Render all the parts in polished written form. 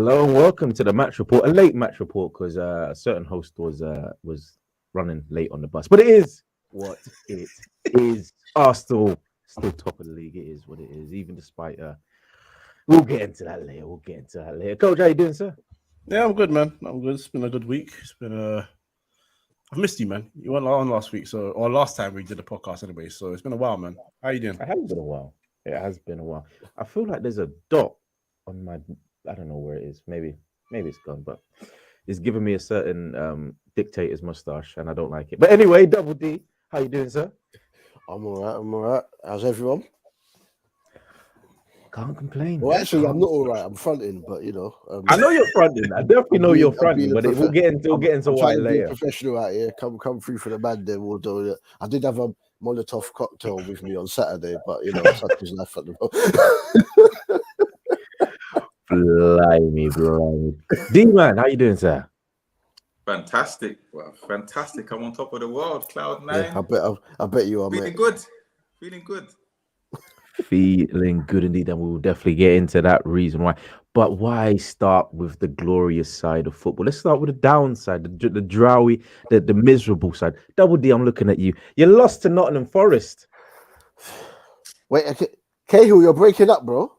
Hello and welcome to the match report. A late match report because a certain host was running late on the bus. But it is what it is. Arsenal still top of the league. It is what it is. Even despite we'll get into that later. Coach, how you doing, sir? Yeah, I'm good, man. I'm good. It's been a good week. It's been I've missed you, man. You weren't on last week, or last time we did the podcast anyway. So it's been a while, man. How you doing? It has been a while. It has been a while. I feel like there's a dot on my. I don't know where it is. Maybe it's gone, but it's giving me a certain dictator's mustache, and I don't like it. But anyway, Double D, how you doing, sir? I'm all right. How's everyone? Can't complain. Well, actually, I'm not all right. I'm fronting, but you know, I know you're fronting. I definitely know you're fronting, but we'll get into why later. Professional out here, come through for the man. Then we'll do it. I did have a Molotov cocktail with me on Saturday, but you know, such is life at the moment. Blimey. D-Man, how you doing, sir? Fantastic. Well, fantastic. I'm on top of the world. Cloud 9. Yeah, I bet you are, Feeling mate. good. Feeling good. Feeling good indeed, and we'll definitely get into that reason why. But why start with the glorious side of football? Let's start with the downside, the drowy, the miserable side. Double D, I'm looking at you. You lost to Nottingham Forest. Wait, Cahill, you're breaking up, bro.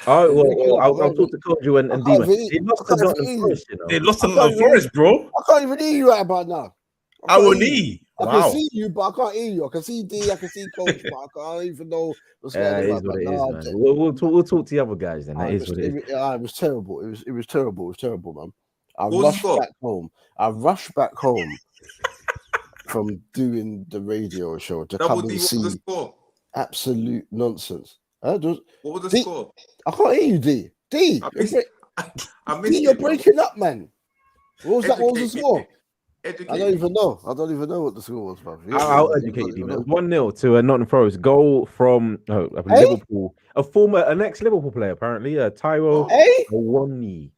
Oh, well, I'll talk to Koju and D-Man. They lost to Nottingham Forest, you know. They lost to Nottingham Forest, bro. I can't even hear you right about now. I will need. I Wow. can see you, but I can't hear you. I can see D, I can see Coach, but I can't even know what's going on. It is what it is, man. We'll talk to the other guys then. That is what it is. It was terrible. It was terrible, man. I rushed back home from doing the radio show to Double come D, and what was the see score? absolute nonsense. What was the score? I can't hear you, D. D, I missed D, you're it, breaking up, man. What was that? What was the score? Educate I don't even know. I don't even know what the score was, bro. I'll educate you. 1-0 to Nottingham Forest. Goal from Liverpool. An ex-Liverpool player, apparently. Taiwo Awoniyi.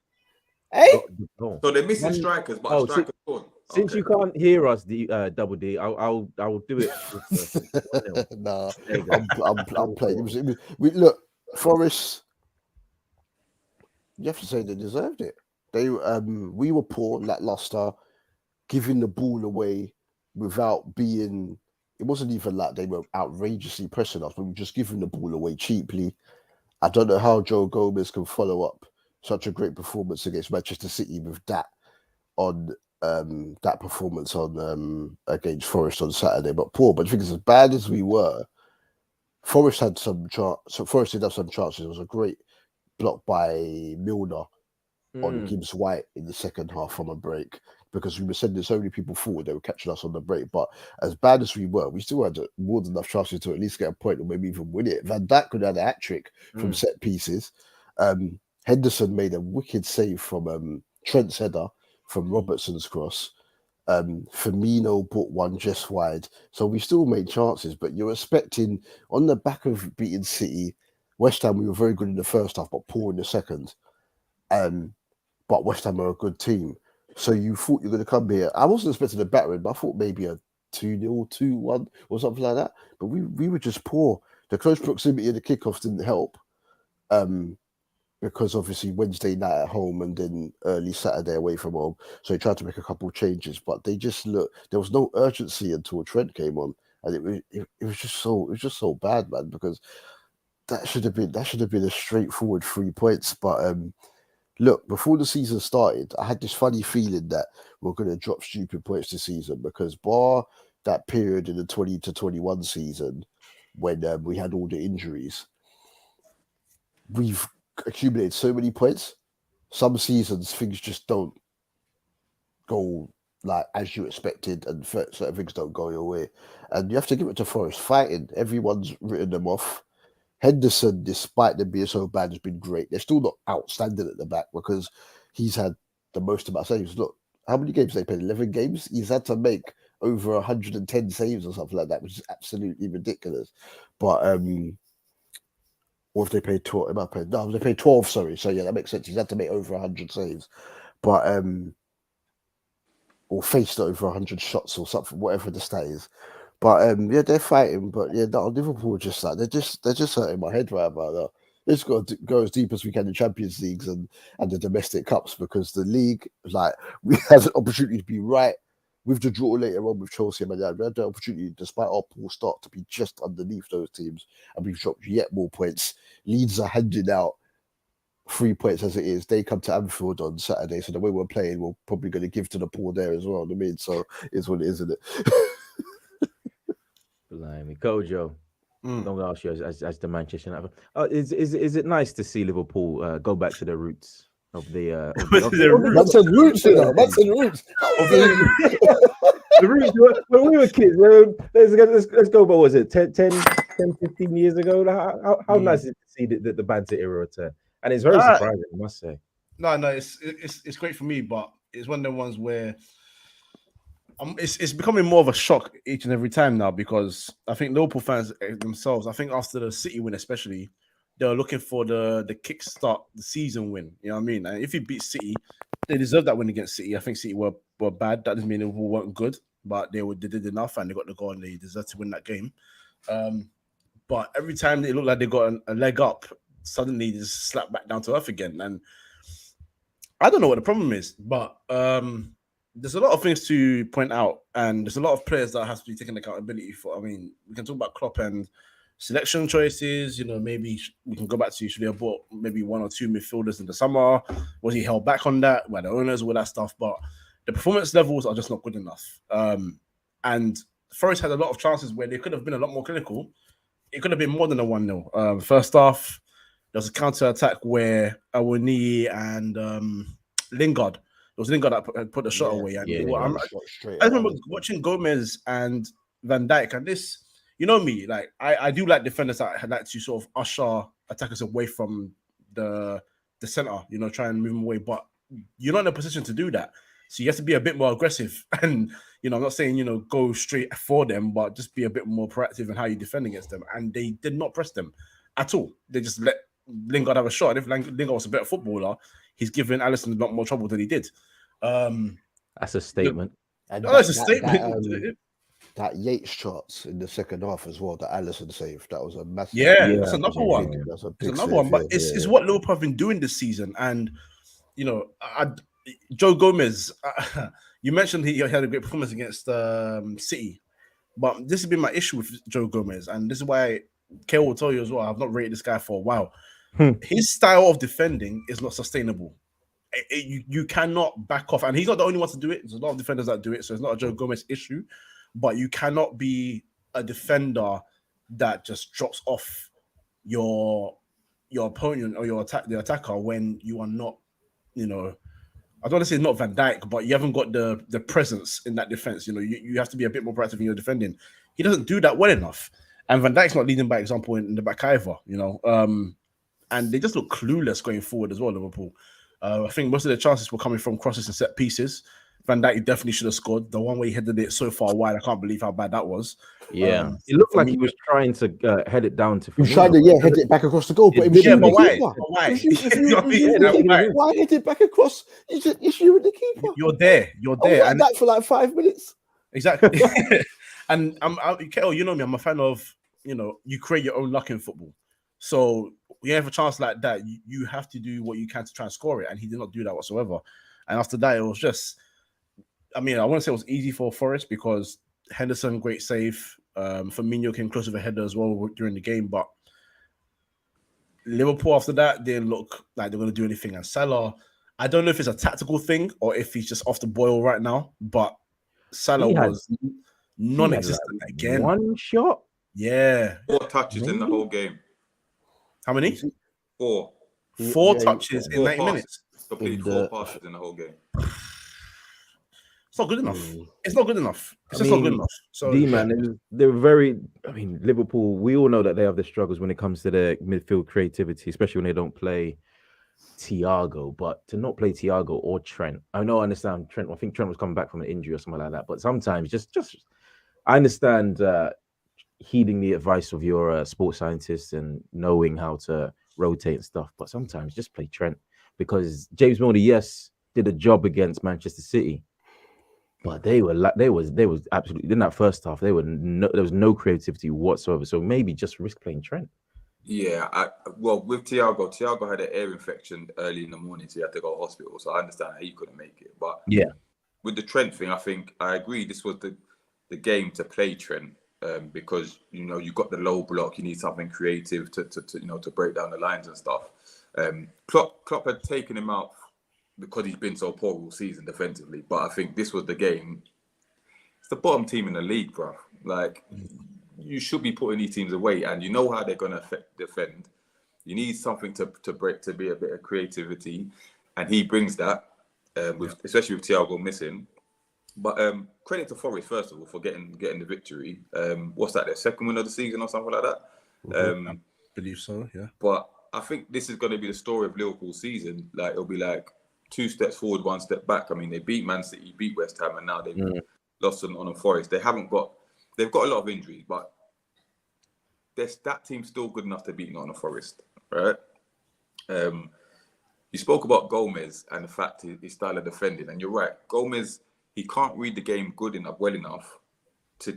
Hey? So they're missing strikers, but a striker scored. Since you can't hear us, Double D, I'll do it. Nah, I'm playing. Look, Forest. You have to say they deserved it. We were poor, lackluster, giving the ball away without being. It wasn't even like they were outrageously pressing us, but we were just giving the ball away cheaply. I don't know how Joe Gomez can follow up such a great performance against Manchester City with that on that performance on against Forest on Saturday. But poor. But I think it's as bad as we were. Forest had some Forest did have some chances. It was a great block by Milner on Gibbs White in the second half from a break, because we were sending so many people forward, they were catching us on the break. But as bad as we were, we still had more than enough chances to at least get a point or maybe even win it. Van Dijk could have had a hat-trick from set pieces. Henderson made a wicked save from Trent's header from Robertson's cross. Firmino put one just wide. So we still made chances, but you're expecting, on the back of beating City, West Ham, we were very good in the first half, but poor in the second. But West Ham are a good team. So you thought you're going to come here. I wasn't expecting a battering, but I thought maybe a 2-0, 2-1 or something like that. But we were just poor. The close proximity of the kickoffs didn't help. Because obviously Wednesday night at home and then early Saturday away from home. So he tried to make a couple of changes, but they just looked, there was no urgency until Trent came on. And it was just so bad, man, because that should have been a straightforward 3 points. But look, before the season started, I had this funny feeling that we're going to drop stupid points this season, because bar that period in the 20 to 21 season when we had all the injuries, we've accumulated so many points. Some seasons things just don't go like as you expected, and certain things don't go your way. And you have to give it to Forest fighting. Everyone's written them off. Henderson, despite them being so bad, has been great. They're still not outstanding at the back because he's had the most amount of saves. Look, how many games they played? 11 games. He's had to make over 110 saves or something like that, which is absolutely ridiculous. But or if they played 12, they played 12. Sorry, so yeah, that makes sense. He's had to make over 100 saves, but or faced over 100 shots or something, whatever the stat is. But yeah, they're fighting. But yeah, Liverpool just like they're just hurting my head right about that. It's got to go as deep as we can in Champions Leagues and the domestic cups, because the league, like, we had an opportunity to be right with the draw later on with Chelsea and Man United. We had the opportunity, despite our poor start, to be just underneath those teams, and we've dropped yet more points. Leeds are handing out 3 points as it is. They come to Anfield on Saturday, so the way we're playing, we're probably going to give to the poor there as well. I mean, so it's what it is, isn't it? Blimey, Kojo. I'm going to ask you as the Manchester United. Is it nice to see Liverpool go back to their roots of the Man said roots, you know. Man said roots. The roots when we were kids. Let's go. What was it? 10, 15 years ago? How nice is it to see the Banter era return? And it's very surprising, I must say. No, it's great for me, but it's one of the ones where it's becoming more of a shock each and every time now, because I think Liverpool fans themselves, I think after the City win especially, they're looking for the kickstart, the season win. You know what I mean? And if you beat City, they deserve that win against City. I think City were bad. That doesn't mean Liverpool weren't good, but they did enough and they got the goal and they deserve to win that game. But every time they look like they got a leg up, suddenly they just slap back down to earth again. And I don't know what the problem is, but there's a lot of things to point out, and there's a lot of players that have to be taken accountability for. I mean, we can talk about Klopp and selection choices. You know, maybe we can go back to, should he have bought maybe 1 or 2 midfielders in the summer? Was he held back on that by the owners, all that stuff? But the performance levels are just not good enough. And Forest had a lot of chances where they could have been a lot more clinical. It could have been more than a 1-0. First half, there was a counter-attack where Awoniyi and Lingard, it was Lingard that put the shot away. And I remember watching Gomez and Van Dijk, and this, you know me, like I do like defenders that like to sort of usher attackers away from the center, you know, try and move them away. But you're not in a position to do that. So you have to be a bit more aggressive. And, you know, I'm not saying, you know, go straight for them, but just be a bit more proactive in how you defend against them. And they did not press them at all. They just let Lingard have a shot. If Lingard was a better footballer, he's given Alisson a lot more trouble than he did. That's a statement. That's a statement. That Yates shots in the second half as well, that Alisson saved, that was a massive. That's another one. That's a big big another one. But it's what Liverpool have been doing this season. And, you know, Joe Gomez, you mentioned he had a great performance against City. But this has been my issue with Joe Gomez. And this is why Kale will tell you as well, I've not rated this guy for a while. His style of defending is not sustainable. You cannot back off. And he's not the only one to do it. There's a lot of defenders that do it. So it's not a Joe Gomez issue. But you cannot be a defender that just drops off your opponent or the attacker when you are not, you know, I don't want to say not Van Dijk, but you haven't got the presence in that defense. You know, you have to be a bit more proactive in your defending. He doesn't do that well enough. And Van Dijk's not leading by example in the back either, you know. And they just look clueless going forward as well, Liverpool. I think most of the chances were coming from crosses and set pieces. Van Dijk definitely should have scored. The one where he headed it so far wide, I can't believe how bad that was. Yeah, it looked like he was trying to head it down to. He was trying to head it back across the goal, but but why? Why head it back across? It's you and the keeper. You're there. And that for like 5 minutes. Exactly. And you know me. I'm a fan of, you know, you create your own luck in football. So you have a chance like that, you have to do what you can to try and score it, and he did not do that whatsoever. And after that, it was just, I mean, I wouldn't say it was easy for Forest because Henderson, great save. Firmino came close with a header as well during the game. But Liverpool after that, they look like they're going to do anything. And Salah, I don't know if it's a tactical thing or if he's just off the boil right now. But Salah was non-existent again. One shot? Yeah. 4 touches in the whole game. How many? 4. 4 touches in 90 minutes. Completed 4 passes in the whole game. It's not good enough. It's not good enough. It's just not good enough. So, D-Man, they're very. I mean, Liverpool. We all know that they have the struggles when it comes to their midfield creativity, especially when they don't play Thiago. But to not play Thiago or Trent, I understand Trent. I think Trent was coming back from an injury or something like that. But sometimes, just I understand heeding the advice of your sports scientists and knowing how to rotate and stuff. But sometimes just play Trent, because James Milner, yes, did a job against Manchester City. But they was absolutely in that first half. There was no creativity whatsoever. So maybe just risk playing Trent. Well, with Thiago had an ear infection early in the morning, so he had to go to hospital. So I understand how he couldn't make it. But with the Trent thing, I think I agree. This was the game to play Trent because you got the low block. You need something creative to break down the lines and stuff. Klopp had taken him out because he's been so poor all season defensively. But I think this was the game. It's the bottom team in the league, bro. Like, you should be putting these teams away, and you know how they're going to defend. You need something to break, to be a bit of creativity, and he brings that, especially with Thiago missing. But credit to Forest first of all for getting the victory. What's that? Their second win of the season or something like that. I believe so. Yeah. But I think this is going to be the story of Liverpool's season. Like, it'll be like 2 steps forward, 1 step back. I mean, they beat Man City, beat West Ham, and now they've lost on Forest. They've got a lot of injuries, but that team's still good enough to beat Nottingham Forest, right? You spoke about Gomez and the fact his style of defending, and you're right. Gomez, he can't read the game well enough to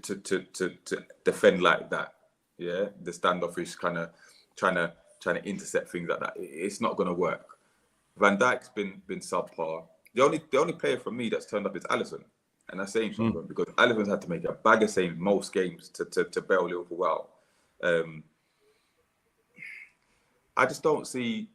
defend like that. Yeah, the standoffish kind of trying to intercept things like that. It's not going to work. Van Dijk's been subpar. The only player for me that's turned up is Alisson. And that's saying something because Alisson's had to make a bag of saves most games to bail Liverpool out. I just don't see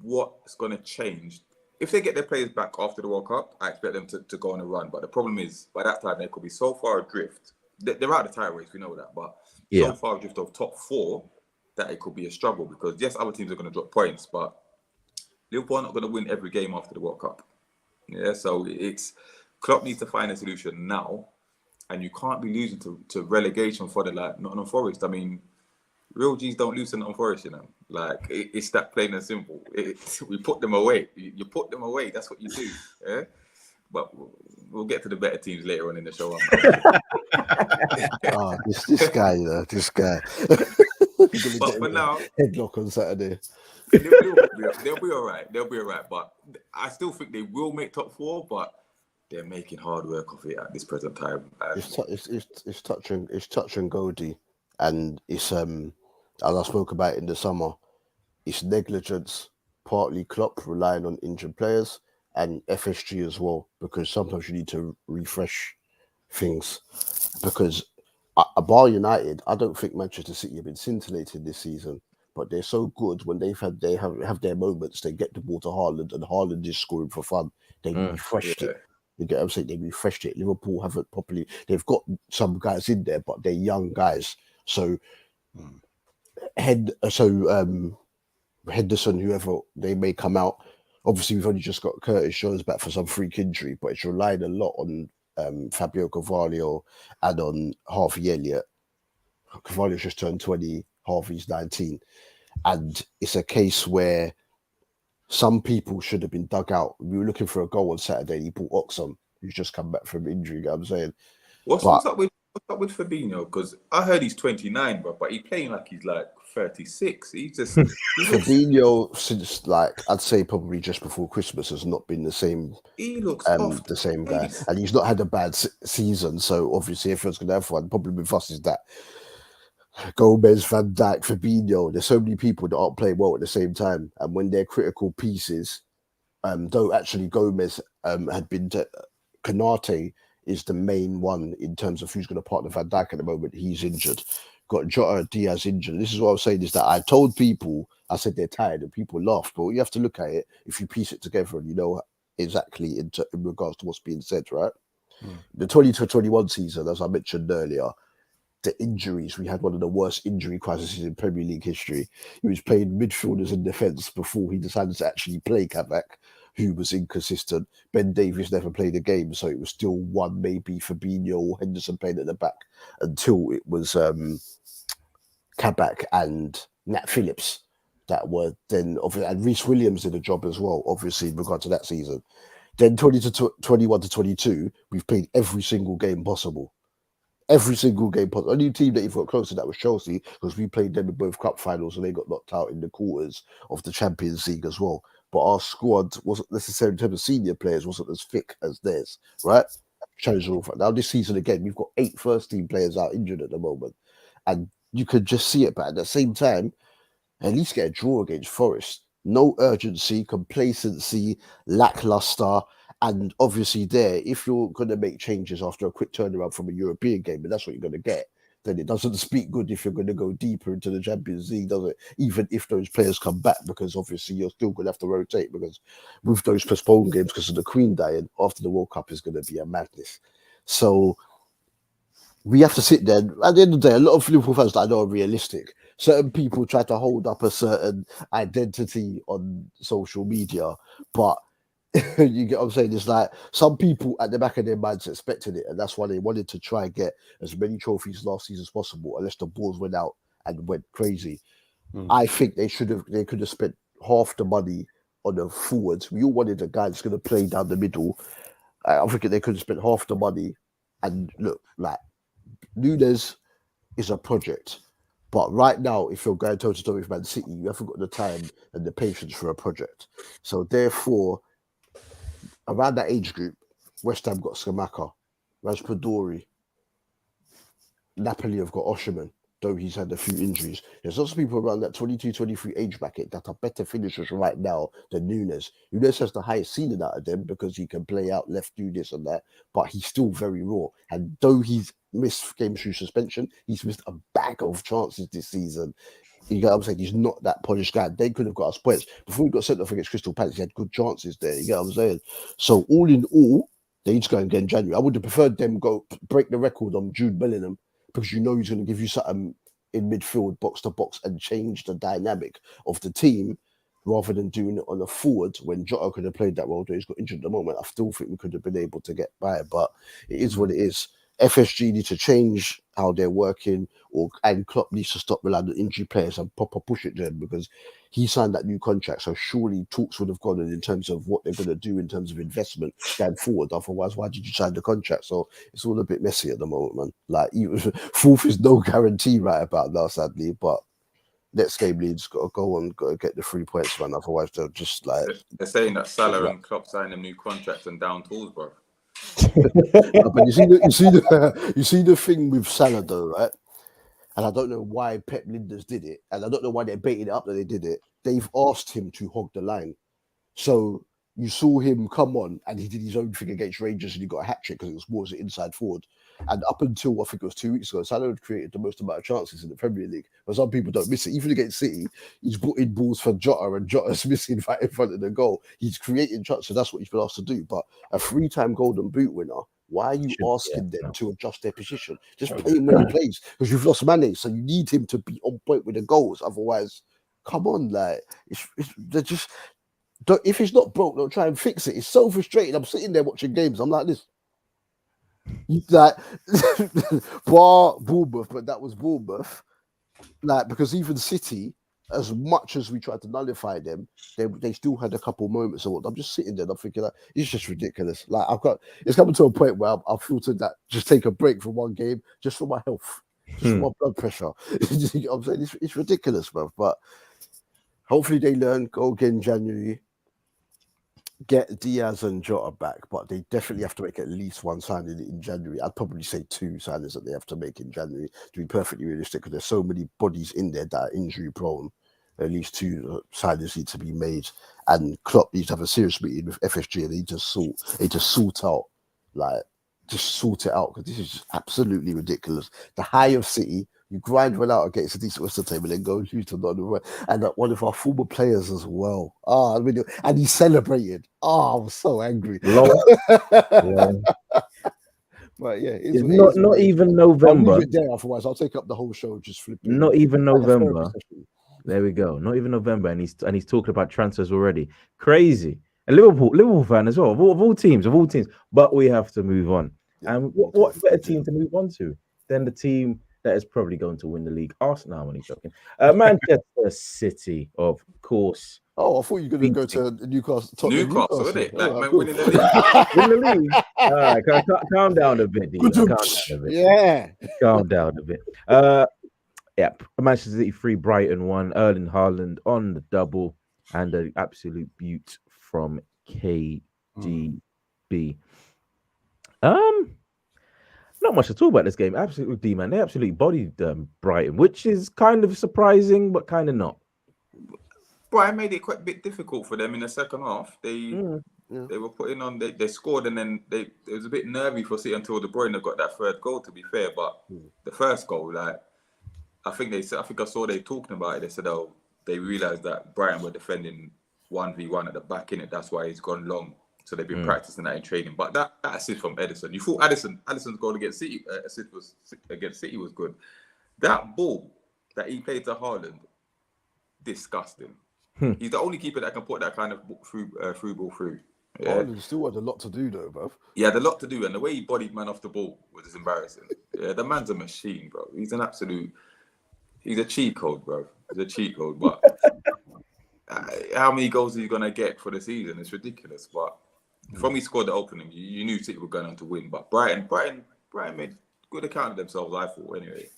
what's going to change. If they get their players back after the World Cup, I expect them to go on a run. But the problem is, by that time, they could be so far adrift. They're out of the title race, we know that. But so far adrift of top 4 that it could be a struggle because, yes, other teams are going to drop points, but Liverpool are not going to win every game after the World Cup. Yeah, so Klopp needs to find a solution now, and you can't be losing to relegation for Nottingham Forest. I mean, real G's don't lose to Nottingham Forest, Like, it's that plain and simple. We put them away. You put them away. That's what you do. Yeah? But we'll get to the better teams later on in the show. This guy. But for now, headlock on Saturday. They'll be all right. But I still think they will make top 4, but they're making hard work of it at this present time. It's touch and go, D. And it's as I spoke about in the summer, it's negligence, partly Klopp relying on injured players, and FSG as well, because sometimes you need to refresh things. Because bar United, I don't think Manchester City have been scintillated this season, but they're so good when they have their moments. They get the ball to Haaland, and Haaland is scoring for fun. They refreshed it. You get what I'm saying? They refreshed it. Liverpool haven't properly. They've got some guys in there, but they're young guys. So, Henderson, whoever they may come out. Obviously, we've only just got Curtis Jones back for some freak injury, but it's relying a lot on Fabio Carvalho and on Harvey Elliott. Carvalho's just turned 20, Harvey's 19. And it's a case where some people should have been dug out. We were looking for a goal on Saturday. He brought Oxum, who's just come back from injury. You know what I'm saying? What's up with Fabinho? Because I heard he's 29, but he's playing like he's like 36. Fabinho, since I'd say probably just before Christmas, has not been the same. He looks the same guy, and he's not had a bad season. So obviously, everyone's going to have one. Problem with us is that Gomez, Van Dijk, Fabinho. There's so many people that aren't playing well at the same time, and when they're critical pieces, though actually Gomez had been Canate is the main one in terms of who's going to partner Van Dijk at the moment. He's injured. Got Jota Diaz injured. This is what I was saying, is that I told people, I said they're tired, and people laughed, but you have to look at it if you piece it together and you know exactly in regards to what's being said, right? The 20-21 season, as I mentioned earlier, the injuries, we had one of the worst injury crises in Premier League history. He was playing midfielders in defence before he decided to actually play Kabak, who was inconsistent. Ben Davies never played a game, so it was still one, maybe Fabinho or Henderson playing at the back, until it was Kabak and Nat Phillips that were then, and Reece Williams did a job as well, obviously, in regard to that season. Then 21-22, we've played every single game possible. Every single game possible. Only team that even got close to that was Chelsea, because we played them in both cup finals and they got knocked out in the quarters of the Champions League as well. But our squad wasn't necessarily, in terms of senior players, wasn't as thick as theirs, right? Now this season again, we've got 8 first team players out injured at the moment, and you could just see it. But at the same time, At least get a draw against Forest. No urgency, complacency, lackluster. And obviously there, if you're going to make changes after a quick turnaround from a European game, and that's what you're going to get, then it doesn't speak good if you're going to go deeper into the Champions League, does it? Even if those players come back, because obviously you're still going to have to rotate, because with those postponed games, because of the Queen dying, after the World Cup is going to be a madness. So we have to sit there. At the end of the day, a lot of Liverpool fans that I know are realistic. Certain people try to hold up a certain identity on social media, but you get what I'm saying? It's like some people at the back of their minds expected it, and that's why they wanted to try and get as many trophies last season as possible, unless the balls went out and went crazy. I think they could have spent half the money on the forwards. We all wanted a guy that's going to play down the middle. I think they could have spent half the money. And look, like Nunes is a project. But right now, if you're going toe-to-toe with Man City, you haven't got the time and the patience for a project. So therefore, around that age group, West Ham got Skamaka, Raspadori, Napoli have got Osherman, though he's had a few injuries. There's lots of people around that 22, 23 age bracket that are better finishers right now than Nunes. Nunes has the highest ceiling out of them because he can play out left, do this and that, but he's still very raw. And though he's missed games through suspension, he's missed a bag of chances this season. You get what I'm saying? He's not that polished guy. They could have got us points. Before we got sent off against Crystal Palace, he had good chances there. You get what I'm saying? So all in all, they need to go and get in January. I would have preferred them go break the record on Jude Bellingham, because you know he's going to give you something in midfield, box to box, and change the dynamic of the team, rather than doing it on the forward when Jota could have played that role. Though he's got injured at the moment, I still think we could have been able to get by, but it is what it is. FSG need to change how they're working, and Klopp needs to stop relying on injury players and proper push it then, because he signed that new contract. So surely talks would have gone in terms of what they're going to do in terms of investment going forward. Otherwise, why did you sign the contract? So it's all a bit messy at the moment, man. Like fourth is no guarantee right about now, sadly. But next game Leeds got to go on, got to get the 3 points, man. Otherwise, they're just like they're saying that Salah and Klopp signed a new contract and down tools, bro. But you see the thing with Salah though, right? And I don't know why Pep Linders did it, and I don't know why they're baiting it up that they did it. They've asked him to hog the line. So you saw him come on and he did his own thing against Rangers and he got a hat-trick because it was more as an inside forward. And up until, I think it was 2 weeks ago, Salah had created the most amount of chances in the Premier League. But some people don't miss it. Even against City, he's brought in balls for Jota and Jota's missing right in front of the goal. He's creating chances, so that's what he's been asked to do. But a 3-time Golden Boot winner, why are you asking them to adjust their position? Just play him when he plays, because you've lost Mane, so you need him to be on point with the goals. Otherwise, come on, like they're just. If it's not broke, don't try and fix it. It's so frustrating. I'm sitting there watching games. I'm like this. Like, bar Bournemouth, but that was Bournemouth. Like, because even City, as much as we tried to nullify them, they still had a couple moments. So I'm just sitting there and I'm thinking, like, it's just ridiculous. Like, it's coming to a point where I've filtered that just take a break from one game just for my health, just for my blood pressure. You know what I'm saying? It's ridiculous, bro. But hopefully they learn, go again in January. Get Diaz and Jota back, but they definitely have to make at least one signing in January. I'd probably say 2 signings that they have to make in January to be perfectly realistic, because there's so many bodies in there that are injury prone. At least 2 signings need to be made, and Klopp needs to have a serious meeting with FSG and they need to sort out, like, just sort it out, because this is just absolutely ridiculous. The high of City, you grind one out against a decent Western team and then go and lose to Nottingham, and one of our former players as well. And he celebrated. I was so angry. Yeah. But yeah, it's not even November. I'll leave it there, otherwise I'll take up the whole show. Just flipping. Not even November. There we go. Not even November, and he's talking about transfers already. Crazy. A Liverpool fan as well. Of all teams. But we have to move on. Yeah. And what better team to move on to than the team that is probably going to win the league? Arsenal, when he's joking. Manchester City, of course. Oh, I thought you were going to go to Newcastle. Newcastle, isn't it? Like, winning the league. Win the league. All right, calm down a bit. Yeah. Calm down a bit. Yep. Manchester City 3, Brighton 1. Erling Haaland on the double, and an absolute beaut from KDB. Not much to talk about this game. Absolutely, D-Man. They absolutely bodied Brighton, which is kind of surprising, but kind of not. Brighton made it quite a bit difficult for them in the second half. They were putting on, they scored, and then it was a bit nervy for City until De Bruyne got that third goal, to be fair. But the first goal, like, I think I saw they talking about it. They said, oh, they realised that Brighton were defending 1v1 at the back, in it. That's why he's gone long. So they've been practicing that in training. But that assist from Ederson, you thought Alison's goal against City, assist against City was good. That ball that he played to Haaland, disgusting. He's the only keeper that can put that kind of through ball through. Yeah. Haaland still had a lot to do though, bro. He had a lot to do, and the way he bodied man off the ball was just embarrassing. Yeah, the man's a machine, bro. He's a cheat code, bro. He's a cheat code. But how many goals is he gonna get for the season? It's ridiculous. But from he scored the opening, you knew City were going on to win. But Brighton made good account of themselves, I thought, anyway.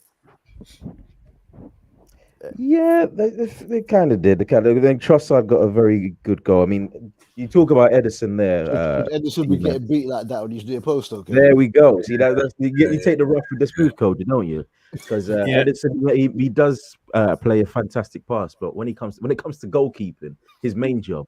Yeah, they kind of did. Then Trossard got a very good goal. I mean, you talk about Ederson there. Ederson be getting beat like that when he's near post. Okay. There we go. See, that's you take the rough with the smooth code, don't you? Because Ederson, he does play a fantastic pass, but when it comes to goalkeeping, his main job.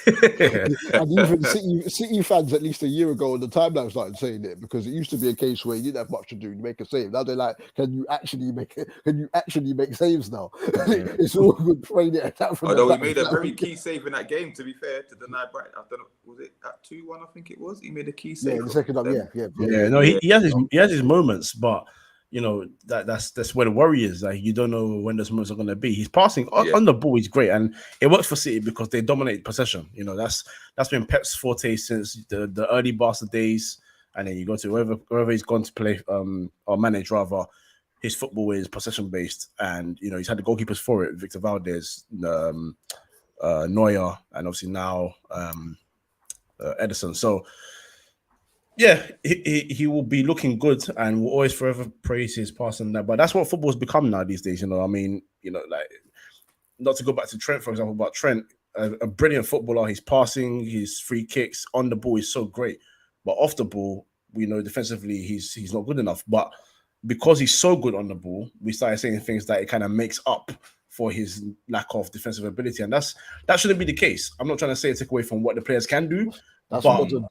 And even City fans at least a year ago on the timeline started saying it, because it used to be a case where you didn't have much to do, you make a save. Now they're like, can you actually make saves now? It's all good playing it. Although he made a very key save in that game, to be fair, to deny Brighton. I don't know, was it at 2-1? I think it was. He made a key save. Yeah, in the second half. No, he has his moments, but you know that's where the worry is. Like, you don't know when those moments are going to be. He's passing on the ball. He's great, and it works for City because they dominate possession. You know, that's been Pep's forte since the early Barca days. And then you go to wherever he's gone to play or manage rather, his football is possession based, and you know he's had the goalkeepers for it: Victor Valdez, Neuer, and obviously now Ederson. So. Yeah, he will be looking good, and we'll always forever praise his passing that. But that's what football's become now these days. You know, I mean, you know, like, not to go back to Trent, for example, but Trent, a brilliant footballer. His passing, his free kicks on the ball is so great, but off the ball, we know defensively he's not good enough. But because he's so good on the ball, we started saying things that it kind of makes up for his lack of defensive ability, and that shouldn't be the case. I'm not trying to say take away from what the players can do. That's modern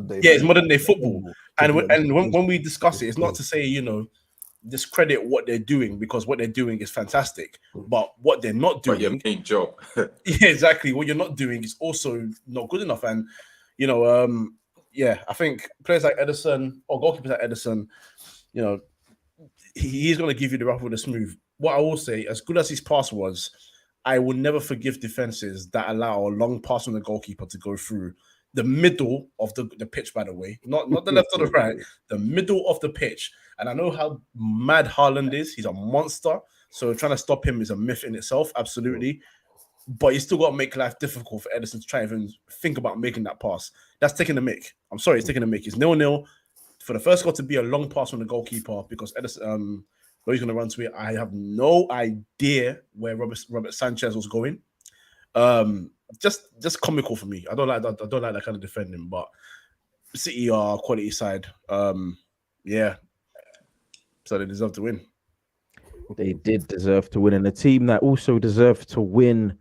day. Yeah, it's modern day football. And when we discuss it, it's not to say, you know, discredit what they're doing, because what they're doing is fantastic. But what they're not doing, your main job. Yeah, exactly. What you're not doing is also not good enough. And you know, I think players like Ederson or goalkeepers like Ederson, you know, he's going to give you the rough with the smooth. What I will say, as good as his pass was, I will never forgive defenses that allow a long pass from the goalkeeper to go through the middle of the pitch, by the way, not the left or the right, the middle of the pitch. And I know how mad Haaland is. He's a monster. So trying to stop him is a myth in itself, absolutely. But you still got to make life difficult for Ederson to try and even think about making that pass. That's taking the mick. I'm sorry, it's taking the mick. It's 0-0. For the first goal to be a long pass from the goalkeeper, because Ederson, where he's going to run to it, I have no idea where Robert Sanchez was going. Just comical for me. I don't like that kind of defending, but City are quality side. Yeah, so they deserve to win. They did deserve to win, and the team that also deserved to win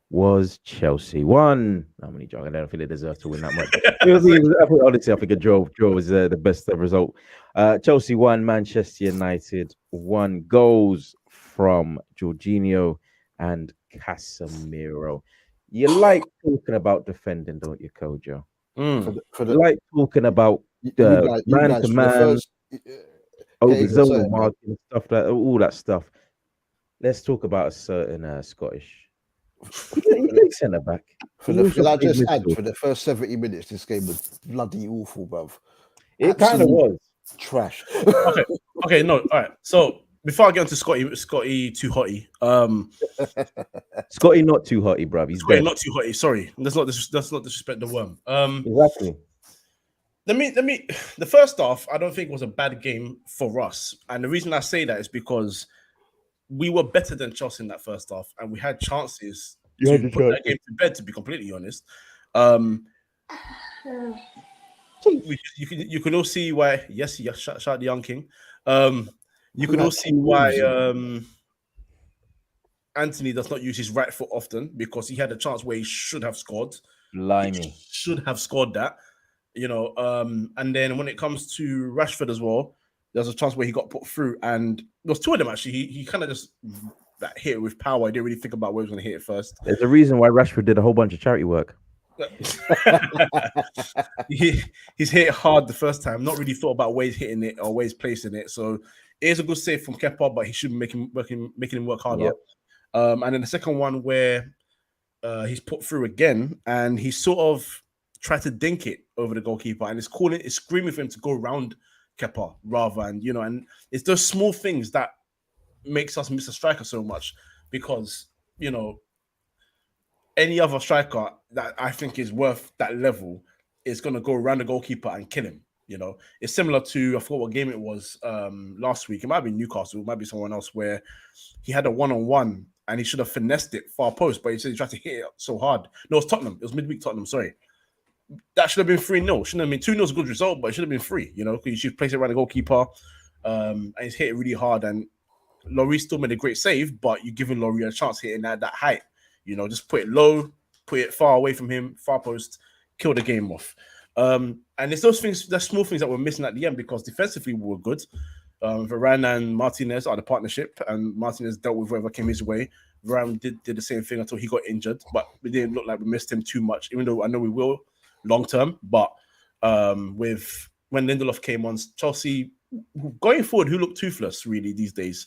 was Chelsea. One, how many jog? I don't think they deserve to win that much. Honestly, I think a draw was the best result. Chelsea won, Manchester United won. Goals from Jorginho and Casemiro. You like talking about defending, don't you, Kojo? You like talking about man to man, over zone marking, stuff like all that stuff. Let's talk about a certain Scottish. He's centre back. For the first 70 minutes, this game was bloody awful, bruv. It kind of was trash. Okay, no, all right. So before I get into Scotty too hotty, Scotty not too hotty, bruv. He's Scotty not too hotty. Sorry, let's not disrespect the worm. Exactly. Let me. The first half, I don't think was a bad game for us, and the reason I say that is because we were better than Chelsea in that first half, and we had chances to put that game to bed. To be completely honest, you can all see why. Yes, shout out the young king. You can all see why. Anthony does not use his right foot often because he had a chance where he should have scored. Limey. Should have scored that, and then when it comes to Rashford as well, there's a chance where he got put through, and there was two of them actually. He kind of just hit it with power. I didn't really think about where he was going to hit it first. There's a reason why Rashford did a whole bunch of charity work. He's hit it hard the first time, not really thought about where he's hitting it or where he's placing it. So it is a good save from Kepa, but he should be making him work harder. Yep. And then the second one where he's put through again, and he sort of tried to dink it over the goalkeeper, and it's screaming for him to go around Kepa rather, and it's those small things that makes us miss a striker so much, because any other striker that I think is worth that level is going to go around the goalkeeper and kill him. It's similar to, I forgot what game it was last week. It might be Newcastle, it might be someone else, where he had a one-on-one and he should have finessed it far post, but he said he tried to hit it so hard. No, it was Tottenham. It was midweek Tottenham, sorry. That should have been 3-0. Shouldn't have been 2-0 is a good result, but it should have been 3, because you should place it around the goalkeeper, and he's hit it really hard, and Laurie still made a great save, but you're giving Laurie a chance hitting that height. Just put it low, put it far away from him, far post, kill the game off. And it's those things, the small things that we're missing at the end, because defensively we were good. Varane and Martinez are the partnership, and Martinez dealt with whatever came his way. Varane did the same thing until he got injured, but we didn't look like we missed him too much, even though I know we will long term. But with when Lindelof came on, Chelsea going forward, who look toothless really these days,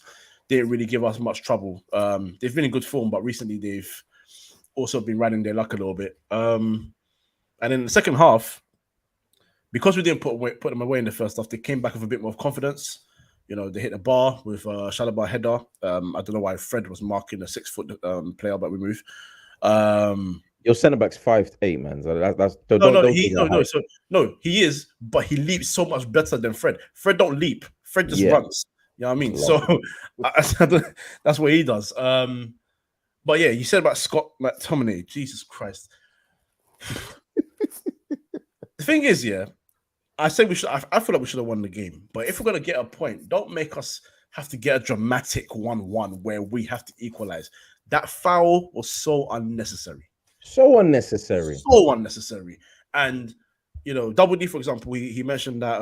didn't really give us much trouble. They've been in good form, but recently they've also been riding their luck a little bit. And in the second half, because we didn't put them away in the first half, they came back with a bit more confidence. They hit the bar with Shalaba header. I don't know why Fred was marking a 6-foot player, but we move. Your centre back's 5'8", man. So no, he is, but he leaps so much better than Fred. Fred don't leap. Fred just runs. You know what I mean? So that's what he does. But yeah, you said about Scott McTominay. Jesus Christ. The thing is, I say we should. I feel like we should have won the game. But if we're gonna get a point, don't make us have to get a dramatic 1-1 where we have to equalize. That foul was so unnecessary. So unnecessary. And Dubul Dee, for example, he mentioned that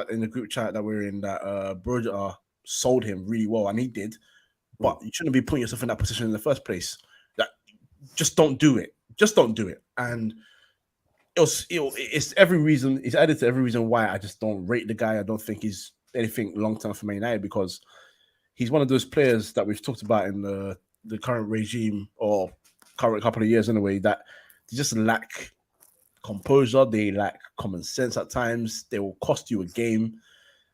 in the group chat that we're in, that Broja sold him really well, and he did. But you shouldn't be putting yourself in that position in the first place. That just don't do it. And it's every reason. It's added to every reason why I just don't rate the guy. I don't think he's anything long term for Man United, because he's one of those players that we've talked about in the current regime, or current couple of years anyway, that they just lack composure. They lack common sense at times. They will cost you a game.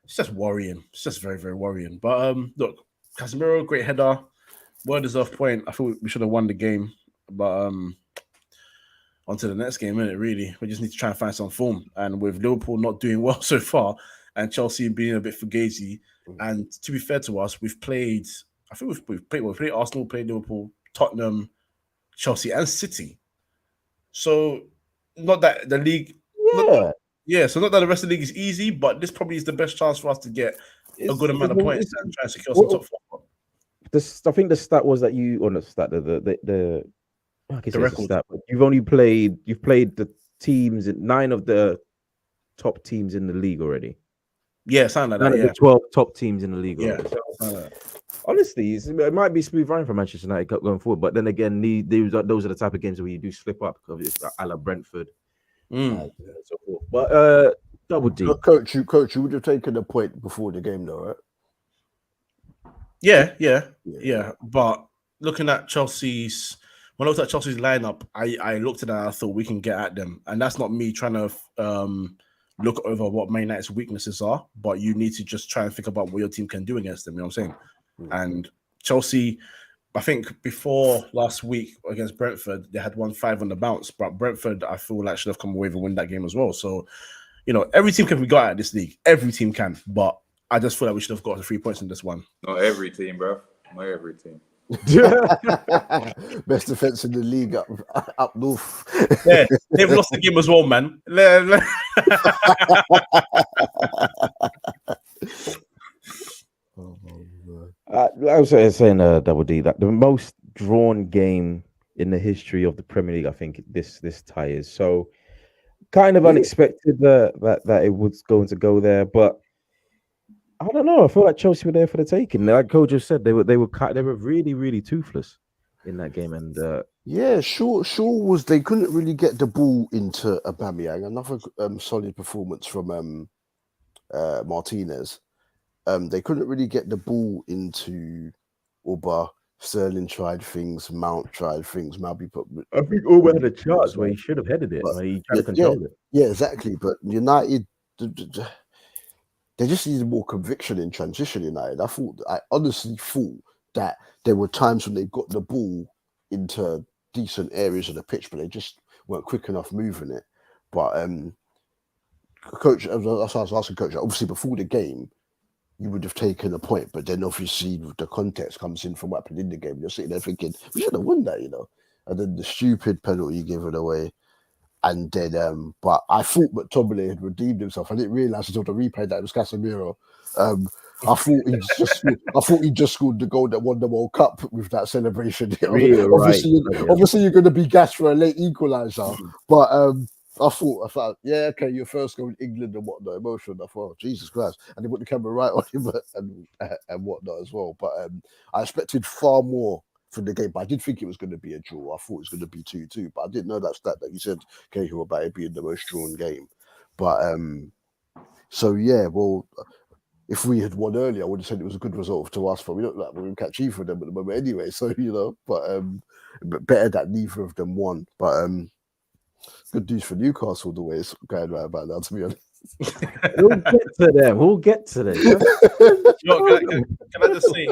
It's just worrying. It's just very, very worrying. But look, Casemiro, great header, well-deserved point. I thought we should have won the game, but on to the next game, innit, really. We just need to try and find some form. And with Liverpool not doing well so far, and Chelsea being a bit fugazi, and to be fair to us, we've played Arsenal, played Liverpool, Tottenham, Chelsea, and City. So not that the league, so not that the rest of the league is easy, but this probably is the best chance for us to get a good amount of points and try and secure some top four. I think the stat was that the record. Stat, but you've played the teams, 9 of the top teams in the league already. Yeah, something like that. 9 of the 12 top teams in the league. Yeah. Honestly, it might be smooth running for Manchester United going forward, but then again, those are the type of games where you do slip up, because it's a la Brentford. So forth. But Dubul Dee. Coach, you would have taken a point before the game, though, right? Yeah. But looking at Chelsea's, when I looked at Chelsea's lineup, I looked at that and I thought we can get at them, and that's not me trying to look over what Man United's weaknesses are, but you need to just try and think about what your team can do against them. You know what I'm saying? And Chelsea, I think before last week against Brentford, they had 1-5 on the bounce, but Brentford, I feel like, should have come away and win that game as well. So, every team can be got at this league. Every team can, but I just feel like we should have got the 3 points in this one. Not every team, bro. Not every team. Best defense in the league up north. Yeah, they've lost the game as well, man. I was saying, Dubul Dee, that the most drawn game in the history of the Premier League. I think this tie is so kind of unexpected that it was going to go there, but I don't know. I feel like Chelsea were there for the taking. Like Coach just said, they were really, really toothless in that game, and Shaw was. They couldn't really get the ball into Aubameyang. Another solid performance from Martinez. They couldn't really get the ball into Auba. Sterling tried things. Mount tried things. Malby put. I think Auba had a chance where he should have headed it. Where he tried to control it. Yeah, exactly. But United, they just needed more conviction in transition. United. I honestly thought that there were times when they got the ball into decent areas of the pitch, but they just weren't quick enough moving it. But Coach, I was asking Coach, obviously before the game, you would have taken a point, but then obviously the context comes in from what happened in the game. You're sitting there thinking, we should have won that, and then the stupid penalty given away. And then, but I thought McTominay had redeemed himself. I didn't realise until the replay that it was Casemiro. I thought he just scored the goal that won the World Cup with that celebration. Obviously, you're going to be gassed for a late equaliser, but I thought, yeah, okay, your first goal in England and whatnot, emotion. I thought, Jesus Christ, and they put the camera right on him and whatnot as well. But I expected far more from the game, but I did think it was going to be a draw. I thought it was going to be 2-2, but I didn't know that stat that you said, Cahill, about it being the most drawn game. But so yeah, well, if we had won earlier, I would have said it was a good result to us, but we don't like we can catch either of them at the moment anyway. So but better that neither of them won. But good news for Newcastle the way it's going right about now, to be honest. We'll get to them. Can I just say,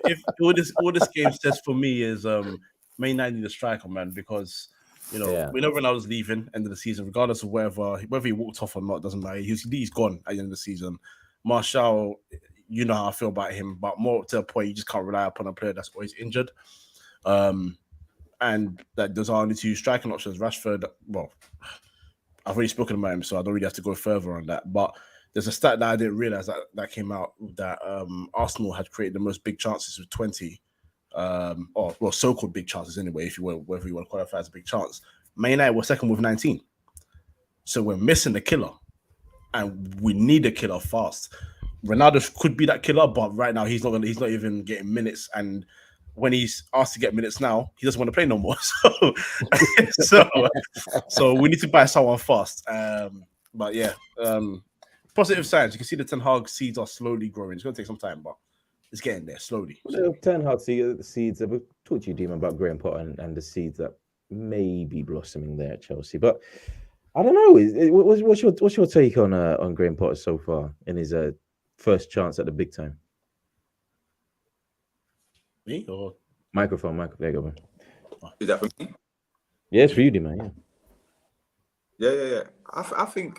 if all this game says for me is Man United need a striker, man, because we know Ronaldo's leaving end of the season, regardless of whether he walked off or not, doesn't matter. He's gone at the end of the season. Martial, you know how I feel about him, but more to the point, you just can't rely upon a player that's always injured. And that there's only two striking options. Rashford, well, I've already spoken about him, so I don't really have to go further on that. But there's a stat that I didn't realize that came out that Arsenal had created the most big chances with 20, so-called big chances anyway, whether you want to qualify as a big chance. Man United were second with 19. So we're missing the killer, and we need a killer fast. Ronaldo could be that killer, but right now he's not even getting minutes, and when he's asked to get minutes now, he doesn't want to play no more. So we need to buy someone fast. But yeah, positive signs. You can see the Ten Hag seeds are slowly growing. It's going to take some time, but it's getting there slowly. Well, Ten Hag seeds. We've talked to you, Demon, about Graham Potter and the seeds that may be blossoming there at Chelsea. But I don't know. What's your take on Graham Potter so far in his first chance at the big time? Me or microphone? There you go, man. Is that for me? Yeah, it's for you, D-Man. Yeah. I think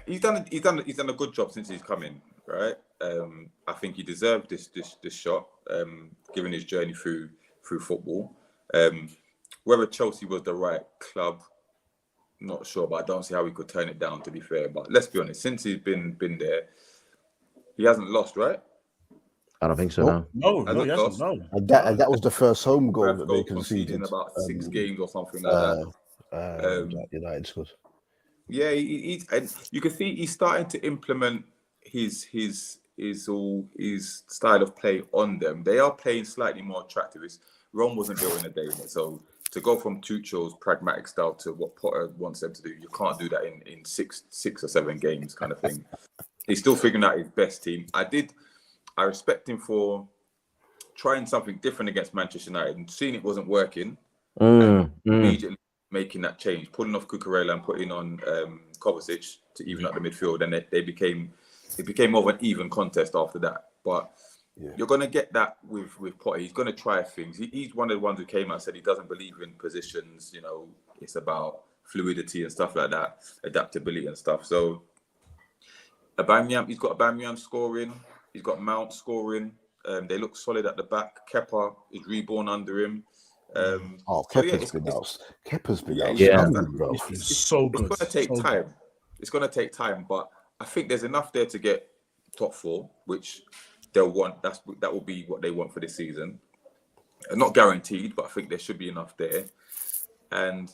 he's done a good job since he's come in, right? I think he deserved this shot, given his journey through football. Whether Chelsea was the right club, not sure, but I don't see how he could turn it down, to be fair. But let's be honest, since he's been there, he hasn't lost, right? I don't think so. No, he hasn't. No. And that was the first home goal that they conceded in about 6 games or something like that. United scored. Yeah, and you can see he's starting to implement his style of play on them. They are playing slightly more attractive. Rome wasn't built in a day, so to go from Tuchel's pragmatic style to what Potter wants them to do, you can't do that in six or 7 games, kind of thing. He's still figuring out his best team. I respect him for trying something different against Manchester United and seeing it wasn't working, and immediately making that change, pulling off Cucurella and putting on Kovacic to even up the midfield, and it became more of an even contest after that. But you're going to get that with Potter. He's going to try things. He's one of the ones who came out and said he doesn't believe in positions. It's about fluidity and stuff like that, adaptability and stuff. So Aubameyang, he's got Aubameyang scoring. He's got Mount scoring. They look solid at the back. Kepa is reborn under him. Kepa's been out. Kepa's been out. It's so good. It's going to take time. It's going to take time, but I think there's enough there to get top 4, which they'll want. That will be what they want for this season. Not guaranteed, but I think there should be enough there. And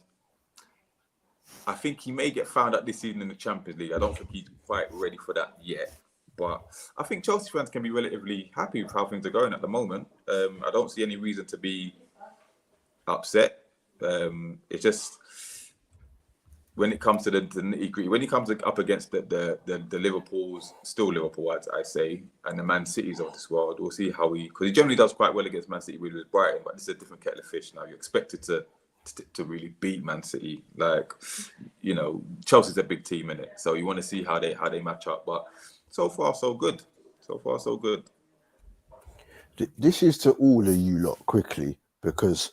I think he may get found out this season in the Champions League. I don't think he's quite ready for that yet. But I think Chelsea fans can be relatively happy with how things are going at the moment. I don't see any reason to be upset. It's just when it comes to the nitty-gritty, when he comes up against the Liverpools, still Liverpool, I say, and the Man Cities of this world, we'll see how because he generally does quite well against Man City with Brighton, but this is a different kettle of fish now. You're expected to really beat Man City. Like, you know, Chelsea's a big team in it, so you want to see how they match up. But so far, so good. So far, so good. This is to all of you lot quickly because.